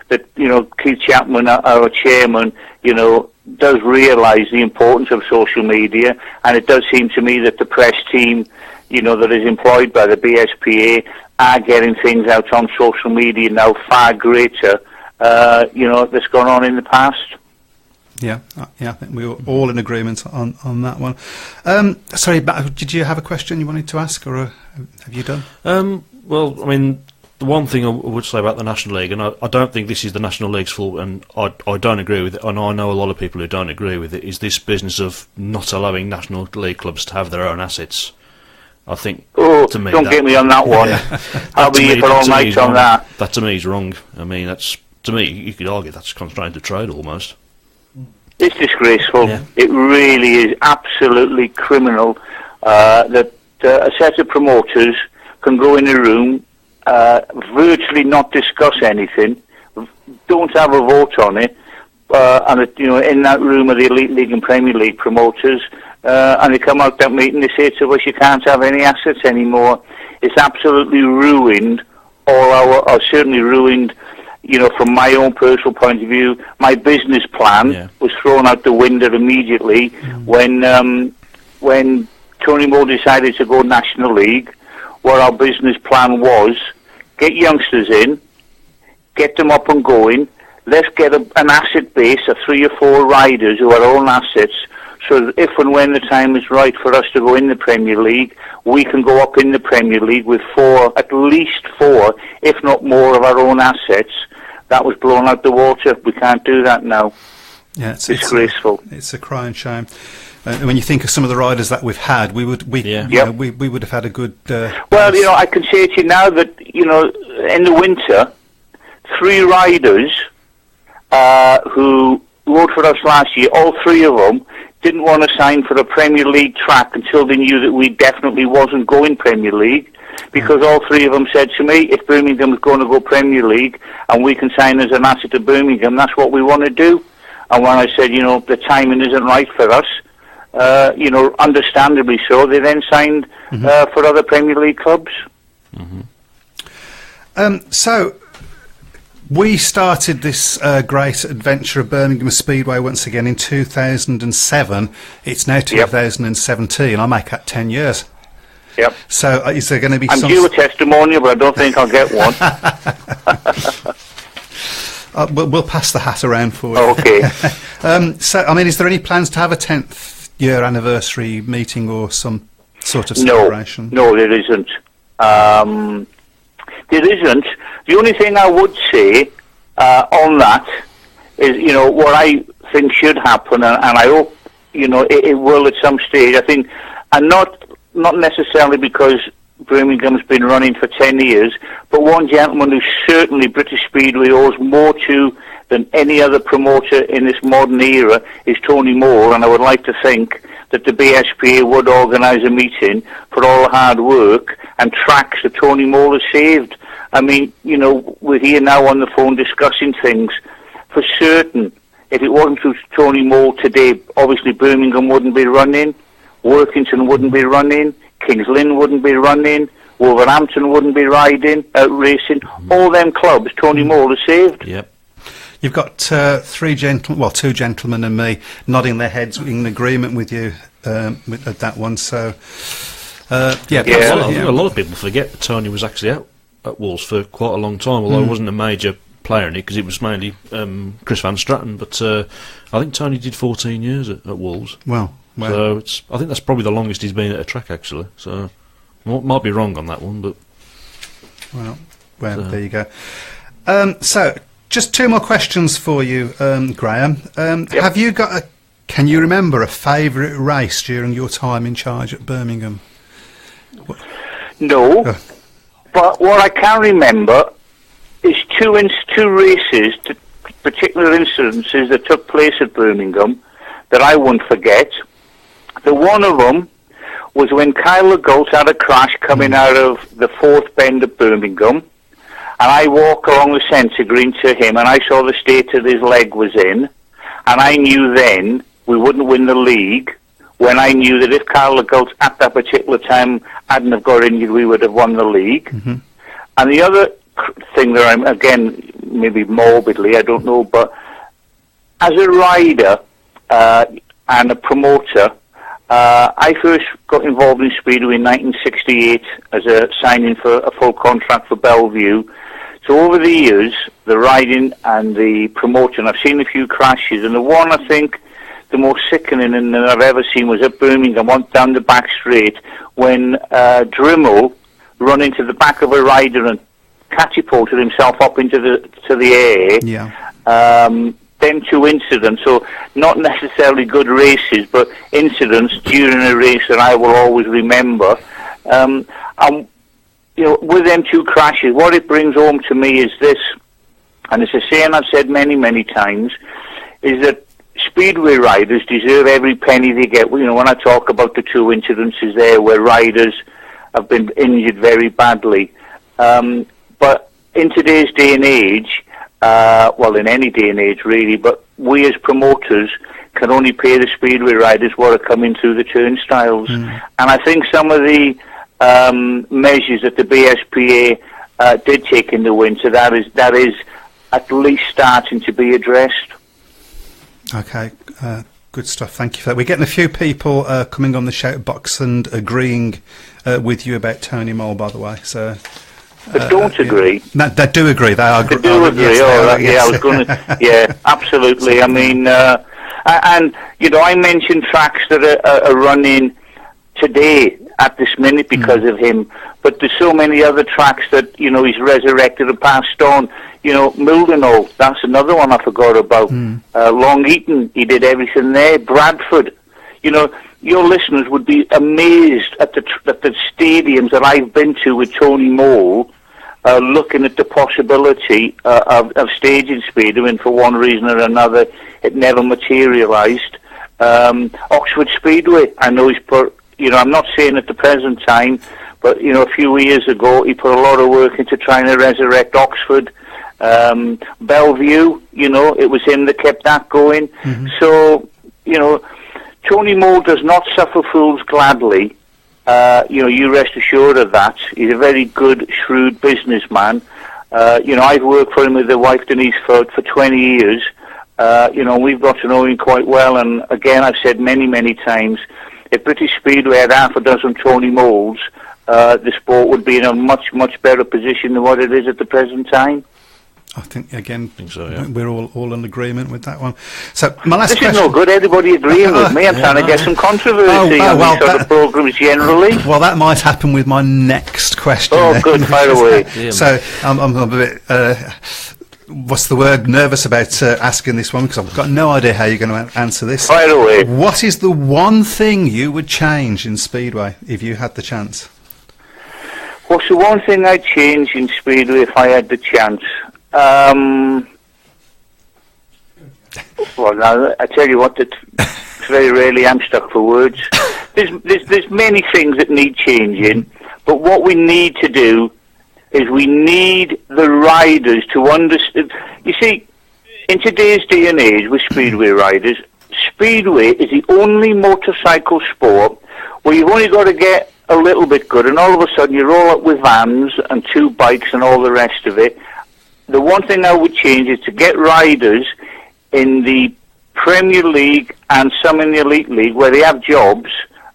that you know, Keith Chapman, our chairman, you know, does realise the importance of social media, and it does seem to me that the press team, you know, that is employed by the BSPA are getting things out on social media now far greater, you know, that's gone on in the past. Yeah, I think we were all in agreement on that one. Sorry, did you have a question you wanted to ask, or have you done? Well, I mean, The one thing I would say about the National League, and I don't think this is the National League's fault, and I don't agree with it, and I know a lot of people who don't agree with it, is this business of not allowing National League clubs to have their own assets. I think, to me, don't get me on that one. I'll be here for all night on that. That to me is wrong. I mean, that's, to me, you could argue that's constrained of trade almost. It's disgraceful. Yeah. It really is absolutely criminal that a set of promoters can go in a room, virtually not discuss anything, don't have a vote on it, and in that room are the Elite League and Premier League promoters, and they come out that meeting, they say to us, you can't have any assets anymore. It's absolutely ruined or certainly ruined, from my own personal point of view. My business plan was thrown out the window immediately when Tony Moore decided to go National League, where our business plan was, get youngsters in, get them up and going, let's get an asset base of 3 or 4 riders who are own assets, so that if and when the time is right for us to go in the Premier League, we can go up in the Premier League with at least 4, if not more, of our own assets. That was blown out the water. We can't do that now. Yeah, it's disgraceful. It's a crying shame. When you think of some of the riders that we've had, we would have had a good. Well, I can say to you now that in the winter, 3 riders who rode for us last year, all 3 of them didn't want to sign for a Premier League track until they knew that we definitely wasn't going Premier League. Because all 3 of them said to me, if Birmingham's going to go Premier League and we can sign as an asset to Birmingham, that's what we want to do. And when I said, the timing isn't right for us, understandably so, they then signed for other Premier League clubs. So, we started this great adventure of Birmingham Speedway once again in 2007. It's now 2017. I make that 10 years. Yep. So, is there going to be I'm due a testimonial, but I don't think I'll get one. We'll pass the hat around for you. Okay. So, I mean, is there any plans to have a 10th year anniversary meeting or some sort of celebration? No, there isn't. There isn't. The only thing I would say on that is, what I think should happen, and I hope, it will at some stage. I think, and not necessarily because Birmingham's been running for 10 years, but one gentleman who certainly British Speedway owes more to than any other promoter in this modern era is Tony Moore, and I would like to think that the BSPA would organise a meeting for all the hard work and tracks that Tony Moore has saved. I mean, we're here now on the phone discussing things. For certain, if it wasn't for Tony Moore today, obviously Birmingham wouldn't be running, Workington wouldn't be running, Kings Lynn wouldn't be running, Wolverhampton wouldn't be racing. All them clubs Tony Moore has saved. Yep. You've got 2 gentlemen and me nodding their heads in agreement with you at that one. So, I think a lot of people forget that Tony was actually out at Wolves for quite a long time, although he wasn't a major player in it because it was mainly Chris Van Stratton. But I think Tony did 14 years at Wolves. Well. So I think that's probably the longest he's been at a track, actually. So might be wrong on that one, but there you go. So just 2 more questions for you, Graham. Have you got can you remember a favourite race during your time in charge at Birmingham? No, but what I can remember is 2 races, particular incidences that took place at Birmingham that I won't forget. The one of them was when Kyle Gult had a crash coming out of the 4th bend of Birmingham, and I walked along the centre green to him, and I saw the state that his leg was in, and I knew then we wouldn't win the league, when I knew that if Kyle Gult at that particular time hadn't have got injured, we would have won the league. And the other thing that I'm, again, maybe morbidly, I don't know, but as a rider and a promoter, I first got involved in Speedway in 1968 as a signing for a full contract for Bellevue. So over the years, the riding and the promoting, I've seen a few crashes, and the one I think the most sickening that I've ever seen was at Birmingham, went down the back straight when Dremel run into the back of a rider and catapulted himself up into the air. Yeah. Them two incidents, so not necessarily good races, but incidents during a race that I will always remember. And with them two crashes, what it brings home to me is this, and it's a saying I've said many, many times, is that Speedway riders deserve every penny they get. When I talk about the two incidences there where riders have been injured very badly. But in today's day and age, in any day and age really, but we as promoters can only pay the Speedway riders what are coming through the turnstiles. And I think some of the measures that the BSPA did take in the winter, that is at least starting to be addressed. Okay, good stuff. Thank you for that. We're getting a few people coming on the shout box and agreeing with you about Tony Mole, by the way. So, but don't agree. No, they do agree. They do agree. Yes, I was going to. Yeah, absolutely. I mean, and I mentioned tracks that are running today at this minute because of him. But there's so many other tracks that he's resurrected and passed on. Mildenhall, that's another one I forgot about. Long Eaton, he did everything there. Bradford, your listeners would be amazed at the stadiums that I've been to with Tony Mole, looking at the possibility of staging Speedway, and for one reason or another, it never materialised. Oxford Speedway, I know he's put. I'm not saying at the present time, but a few years ago, he put a lot of work into trying to resurrect Oxford. Bellevue, it was him that kept that going. So, Tony Moore does not suffer fools gladly. You rest assured of that. He's a very good, shrewd businessman. I've worked for him with the wife Denise for 20 years. We've got to know him quite well. And again, I've said many, many times, if British Speedway had half a dozen Tony Moles, the sport would be in a much, much better position than what it is at the present time. I think, again, so, yeah. We're all in agreement with that one. So, my last this question... is no good, everybody agreeing with me. I'm trying to get some controversy on these sort of programmes generally. Well, that might happen with my next question. Oh, then. good, fire away. So, I'm a bit... what's the word? Nervous about asking this one, because I've got no idea how you're going to answer this. Fire away. What is the one thing you would change in Speedway if you had the chance? What's the one thing I'd change in Speedway if I had the chance? Well, now, I tell you what, very rarely I'm stuck for words. There's many things that need changing, but what we need to do is we need the riders to understand. You see, in today's day and age with Speedway riders, Speedway is the only motorcycle sport where you've only got to get a little bit good, and all of a sudden you roll up with vans and two bikes and all the rest of it. The one thing I would change is to get riders in the Premier League and some in the Elite League where they have jobs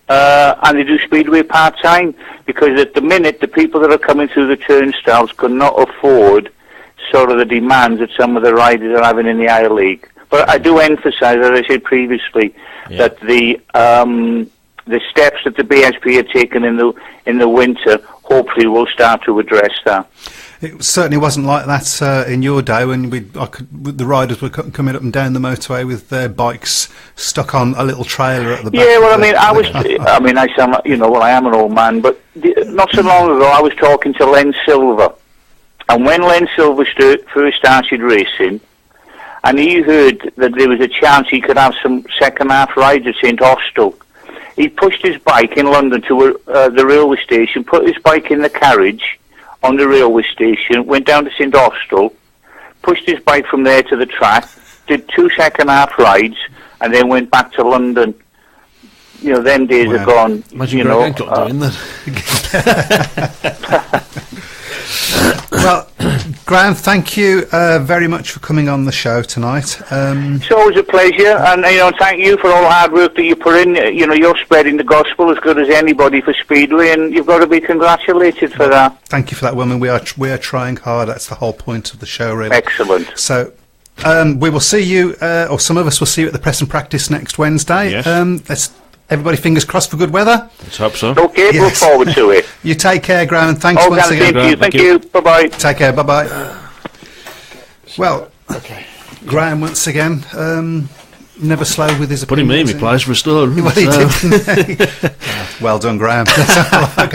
and they do Speedway part-time, because at the minute the people that are coming through the turnstiles could not afford sort of the demands that some of the riders are having in the I League. But I do emphasise, as I said previously, that the steps that the BSP have taken in the winter hopefully will start to address that. It certainly wasn't like that in your day when the riders were coming up and down the motorway with their bikes stuck on a little trailer at the back. Yeah, well, I sound like, I am an old man, but not so long ago I was talking to Len Silver, and when Len Silver first started racing, and he heard that there was a chance he could have some second half rides at St Austell, he pushed his bike in London to the railway station, put his bike in the carriage on the railway station, went down to St Austell, pushed his bike from there to the track, did 2 second half rides, and then went back to London. Them days are gone. Imagine Greg Hancock doing that. Well, Graham, thank you very much for coming on the show tonight. It's always a pleasure, and thank you for all the hard work that you put in. You're spreading the gospel as good as anybody for Speedway, and you've got to be congratulated for that. Thank you for that, Wilman. We are trying hard. That's the whole point of the show, really. Excellent. So, we will see you, or some of us will see you at the Press and Practice next Wednesday. Yes. Let's everybody fingers crossed for good weather. Let's hope so. Okay, Yes. look forward to it. You take care, Graham, and thanks once Okay, again. thank you. Thank Thank you. Bye-bye. Take care, bye-bye. Well, Okay. Graham once again, never slow with his Putting me in opinions. my place for a start. Well, he did. Well done, Graham. That's all I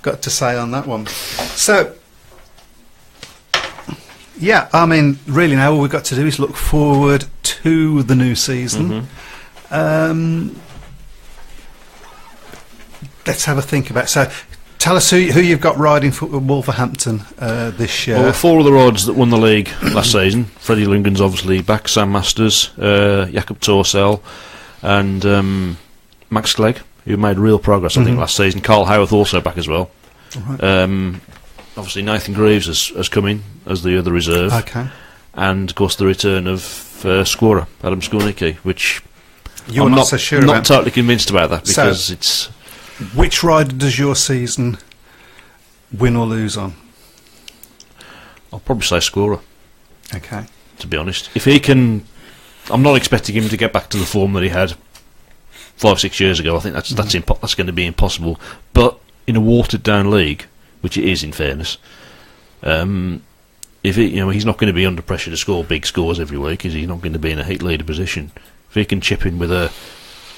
got to say on that one. So, yeah, I mean, really now all we've got to do is look forward to the new season. Let's have a think about. So, tell us who you've got riding for Wolverhampton this year. Well, 4 of the riders that won the league last season. Freddie Lundgren's obviously back, Sam Masters, Jakob Torsell, and Max Clegg, who made real progress, I think, last season. Carl Howarth also back as well. Obviously, Nathan Greaves has come in as the other reserve. Okay. And, of course, the return of Scorer, Adam Skornicki, which You're I'm not so sure I'm about. not totally convinced about that, So- because it's... Which rider does your season win or lose on? I'll probably say Scorer, Okay. to be honest. If he can... I'm not expecting him to get back to the form that he had 5-6 years ago. I think that's going to be impossible. But in a watered-down league, which it is in fairness, if he's not going to be under pressure to score big scores every week, because he's not going to be in a heat leader position. If he can chip in with a...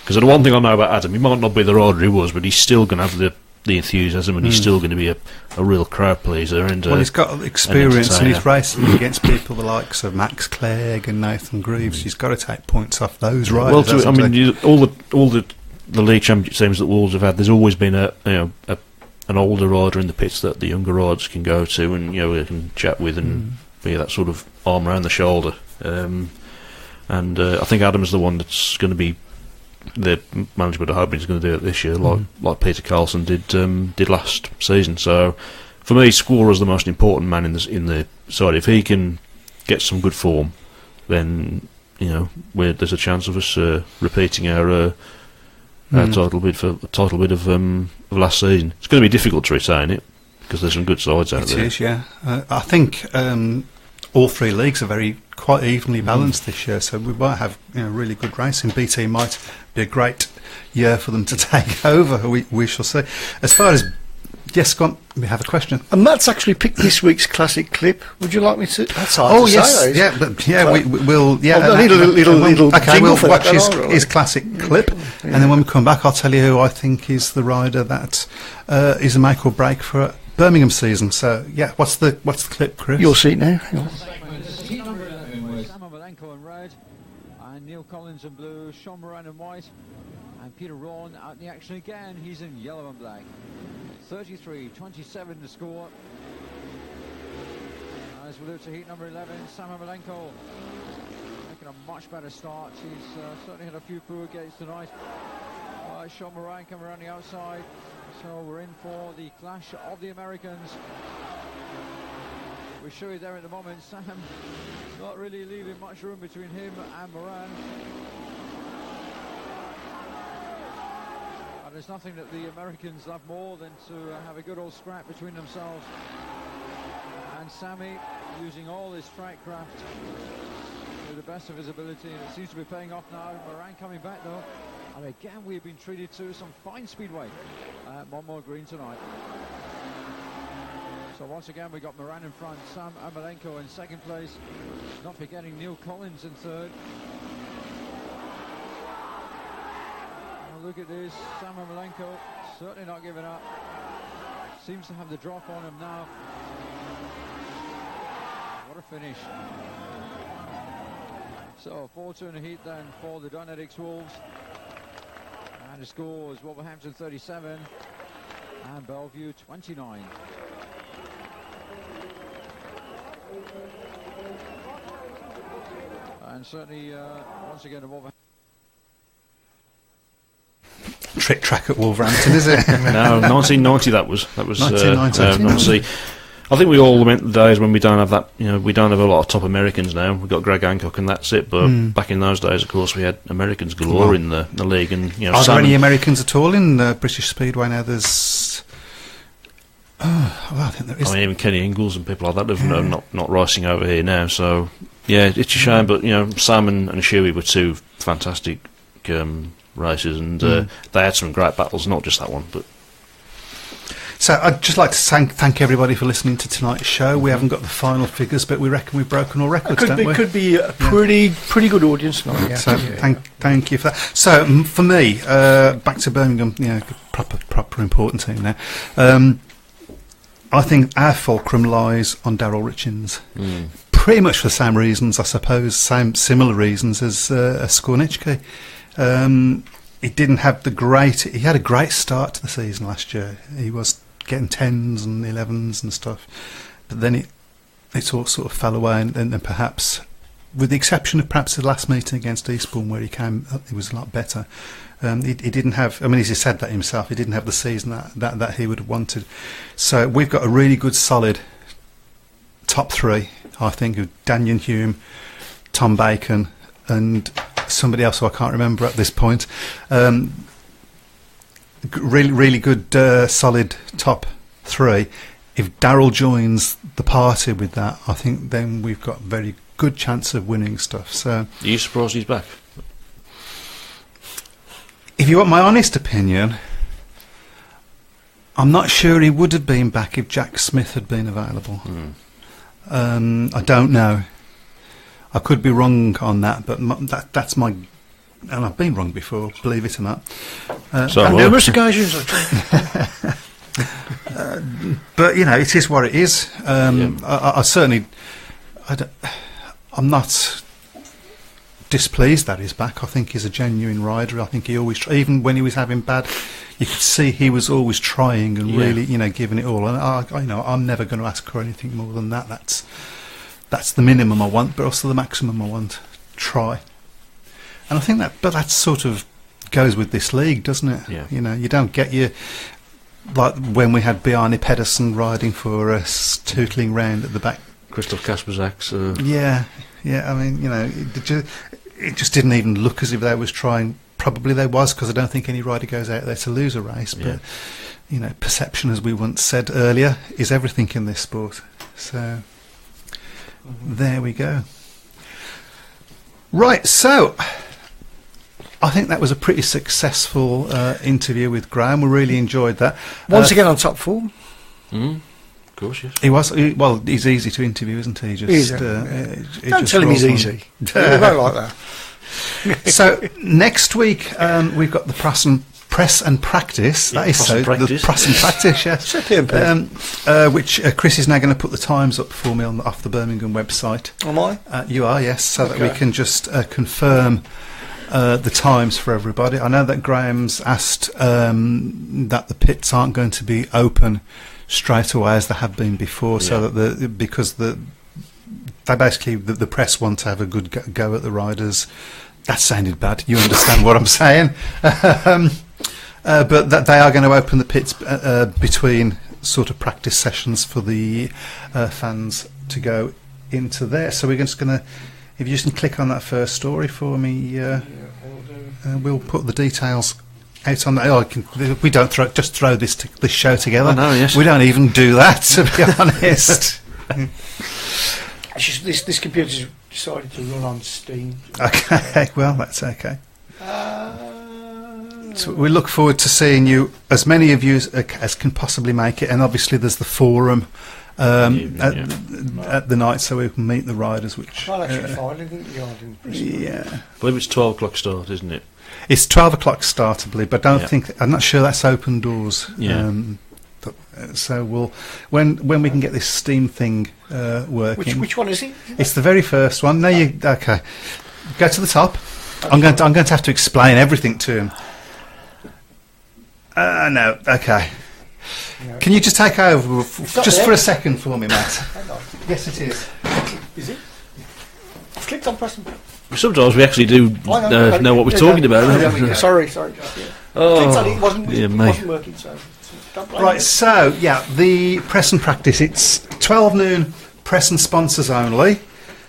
Because the one thing I know about Adam, he might not be the rider he was, but he's still going to have the enthusiasm, and he's still going to be a real crowd pleaser. And Well, he's got experience, and he's entertainer. racing against people the likes of Max Clegg and Nathan Greaves. He's got to take points off those riders. Well, hasn't he? all the league championship teams that Wolves have had, there's always been an older rider in the pits that the younger riders can go to, and they can chat with and be that sort of arm around the shoulder. I think Adam's the one that's going to be the management are hoping he's going to do it this year, like Peter Carlson did last season. So for me, Scorer's the most important man in the side. If he can get some good form, then there's a chance of us repeating our title bid of last season. It's going to be difficult to retain it because there's some good sides out It there. is, yeah. I think all 3 leagues are quite evenly balanced this year, so we might have really good racing. BT might be a great year for them to take over. We shall see. As far as yes, go on. We have a question. And Matt's actually picked this week's classic clip. Would you like me to? That's hard Oh to yes, say. yeah, but we'll. Yeah, I need a little Okay, jingle we'll for watch that, his, don't I? his classic clip, and then when we come back, I'll tell you who I think is the rider that is a make or break for Birmingham season. So yeah, what's the clip, Chris? Your seat now. Hang on. Sam Malenko in red, and Neil Collins in blue, Sean Moran in white, and Peter Rawn out in the action again. He's in yellow and black. 33-27 to score. As we look to heat number 11, Sam Malenko making a much better start. He's certainly had a few poor gates tonight. Sean Moran coming around the outside. So we're in for the clash of the Americans. We'll show you there at the moment. Sam not really leaving much room between him and Moran. And there's nothing that the Americans love more than to have a good old scrap between themselves. And Sammy using all his track craft to the best of his ability, and it seems to be paying off now. Moran coming back though. And again, we've been treated to some fine speedway at Monmore Green tonight. So once again, we got Moran in front, Sam Amalenko in second place, not forgetting Neil Collins in third. Now look at this, Sam Amalenko certainly not giving up. Seems to have the drop on him now. What a finish. So 4-2 in the heat then for the Dynetics Wolves. And the score is Wolverhampton 37 and Bellevue 29. And certainly, once again, the Wolverhampton. Trick track at Wolverhampton, is it? No, 1990 that was 1990. obviously. I think we all lament the days when we don't have that. We don't have a lot of top Americans now. We've got Greg Hancock and that's it. But back in those days, of course, we had Americans galore in the league. And Are there any Americans at all in British Speedway now? There's. I think there is. I mean, even Kenny Ingles and people like that have not racing over here now. So yeah, it's a shame. But Sam and Shuey were two fantastic races, and they had some great battles, not just that one, but. So I'd just like to thank everybody for listening to tonight's show. We haven't got the final figures, but we reckon we've broken all records, don't we? Could be a pretty good audience tonight. Yeah. So thank you for that. So for me, back to Birmingham, proper important team now. I think our fulcrum lies on Darryl Richins. Pretty much for the same reasons, I suppose, similar reasons as Skornicki. He didn't have he had a great start to the season last year. He was getting 10s and 11s and stuff, but then it all sort of fell away, and then perhaps, with the exception of perhaps the last meeting against Eastbourne where he was a lot better. He didn't have, I mean, as he said that himself, he didn't have the season that he would have wanted. So we've got a really good solid top three, I think, of Daniel Hume, Tom Bacon and somebody else who I can't remember at this point. Really good solid top three. If Darryl joins the party with that, I think then we've got a very good chance of winning stuff. So, Are you surprised he's back? if you want my honest opinion, I'm not sure he would have been back if Jack Smith had been available. I don't know. I could be wrong on that, but that's my... And I've been wrong before, believe it or not. On numerous occasions. But, it is what it is. I certainly... I'm not displeased that he's back. I think he's a genuine rider. I think he always... even when he was having bad... You could see he was always trying and really, giving it all. And I'm never going to ask for anything more than that. That's the minimum I want, but also the maximum I want. Try. And I think that sort of goes with this league, doesn't it? Yeah. You don't get like when we had Bjarne Pedersen riding for us, tootling round at the back. Christoph Kasperzak's. Yeah. I mean, it just didn't even look as if they was trying. Probably there was, because I don't think any rider goes out there to lose a race. But perception, as we once said earlier, is everything in this sport. So there we go. Right, so I think that was a pretty successful interview with Graham. We really enjoyed that. Once again on top form. Of course, yes. He was. He's easy to interview, isn't he? Don't tell him he's easy. He won't like that. So next week we've got the press and practice. That is so. The press and practice, yes. Which Chris is now going to put the times up for me off the Birmingham website. Am I? You are, yes. So that we can just confirm the times for everybody. I know that Graham's asked that the pits aren't going to be open straight away as they have been before, so that because they basically the press want to have a good go at the riders. That sounded bad. You understand what I'm saying? But that they are going to open the pits between sort of practice sessions for the fans to go into there. So we're just going to, if you just can click on that first story for me, we'll put the details out on that. We don't throw this show together. Oh, no, yes. We don't even do that, to be honest. It's just this computer's decided to run on Steam. Okay, well, that's okay. So we look forward to seeing you, as many of you as can possibly make it, and obviously there's the forum at the night, so we can meet the riders. Which Well, actually, fine. I think I believe it's 12 o'clock start, isn't it? It's 12 o'clock start, I believe, but I'm not sure that's open doors. Yeah. So we'll when we can get this Steam thing working. Which one is it? It's the very first one. No, okay. Go to the top. I'm going to have to explain everything to him. No, okay. No. Can you just take over just there. for a second for me, Matt? Hang on. Yes, it is. Is it? I've clicked on press and... Sometimes we actually do know what we're talking about. Sorry. Oh, Clicked on it, it wasn't working, so... don't blame Right, me. so, the press and practice, it's 12 noon, press and sponsors only.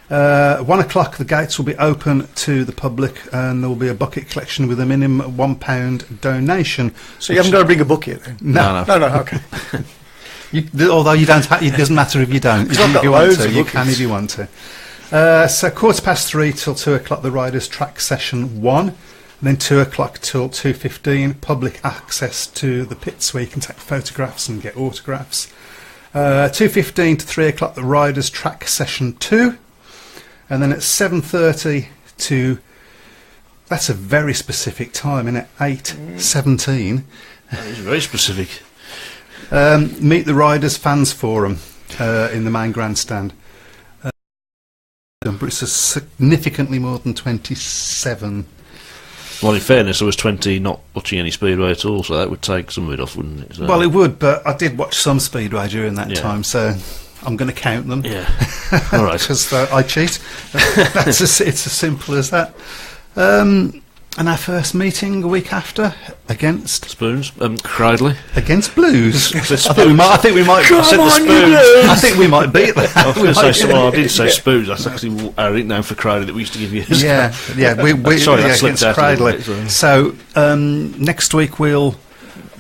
1 o'clock, the gates will be open to the public, and there will be a bucket collection with a minimum £1 donation. So you haven't got to bring a book yet, then? No, okay. Although you don't, it doesn't matter if you don't. Because I've got if you want loads to, of you buckets. can if you want to. So 3:15 till 2 o'clock, the riders' track session 1. Then 2 o'clock till 2:15, public access to the pits where you can take photographs and get autographs. 2:15 to 3 o'clock, the riders track session 2, and then at 7:30 to, that's a very specific time, isn't it? 8:17. It's very specific. Meet the Riders Fans Forum in the main grandstand. But it's a significantly more than 27. Well, in fairness, there was 20 not watching any Speedway at all, so that would take some of it off, wouldn't it? So. Well, it would, but I did watch some Speedway during that Yeah. time, so I'm going to count them. Yeah. All right. Because I cheat. It's as simple as that. And our first meeting a week after against Spoons. Cridley. against Blues. I Spoons. think we might. I said the on, you Spoons. Blues! I think we might beat that. I was going to say, We might- well, I did say Spoons. That's actually our nickname for Cridley that we used to give years ago. Yeah. We Sorry, that yeah, slipped against out a little Cradley. bit, So next week we'll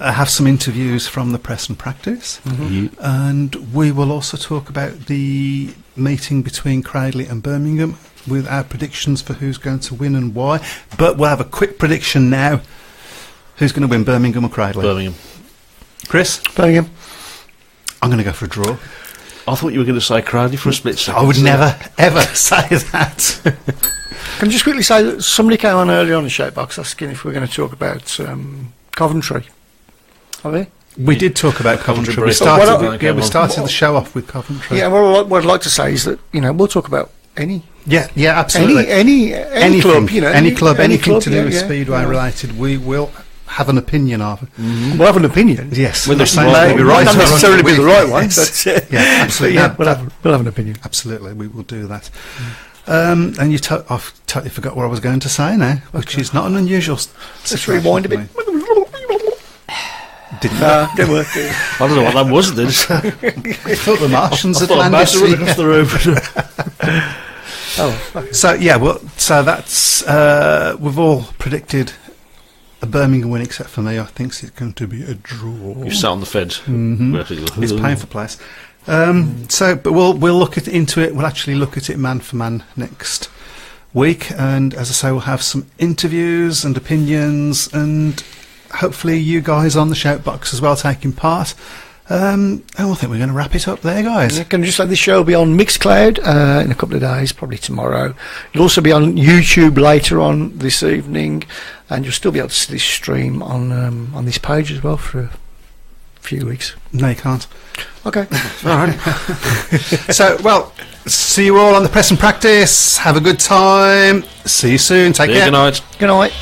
have some interviews from the press and practice, and we will also talk about the meeting between Cradley and Birmingham with our predictions for who's going to win and why. But we'll have a quick prediction now. Who's going to win, Birmingham or Cradley? Birmingham. Chris? Birmingham. I'm going to go for a draw. I thought you were going to say Cridley for a split second. I would never, ever say that. Can I just quickly say that somebody came on earlier on the shout box asking if we're going to talk about Coventry. Are we? We did talk about Coventry. We break. started, Well, we started the show off with Coventry. Yeah, well, what I'd like to say is that, we'll talk about any absolutely. any club, anything to do yeah, with yeah, Speedway yeah. related, we will have an opinion of. We'll have an opinion. Yes, When not there's saying more- that It we're might right not or necessarily wrong, be the right one, yes. but Yeah, absolutely. yeah, No, we'll have an opinion. absolutely, we will do that. And I've totally forgot what I was going to say now, which is not an unusual. Let's rewind a bit. Didn't Didn't work. I don't know what that was then. I thought the Martians had I thought a landed. master running across the room. So that's we've all predicted a Birmingham win, except for me. I think it's going to be a draw. You sat on the fence. It's paying for place. But we'll look into it. We'll actually look at it man for man next week, and as I say, we'll have some interviews and opinions, and hopefully you guys on the shout box as well taking part. And I think we're going to wrap it up there, guys. Yeah, can I just say this show will be on Mixcloud in a couple of days, probably tomorrow. It'll also be on YouTube later on this evening, and you'll still be able to see this stream on this page as well for a few weeks. No, you can't. Okay. All right. So, well, see you all on the press and practice. Have a good time. See you soon. Take care. Good night. Good night.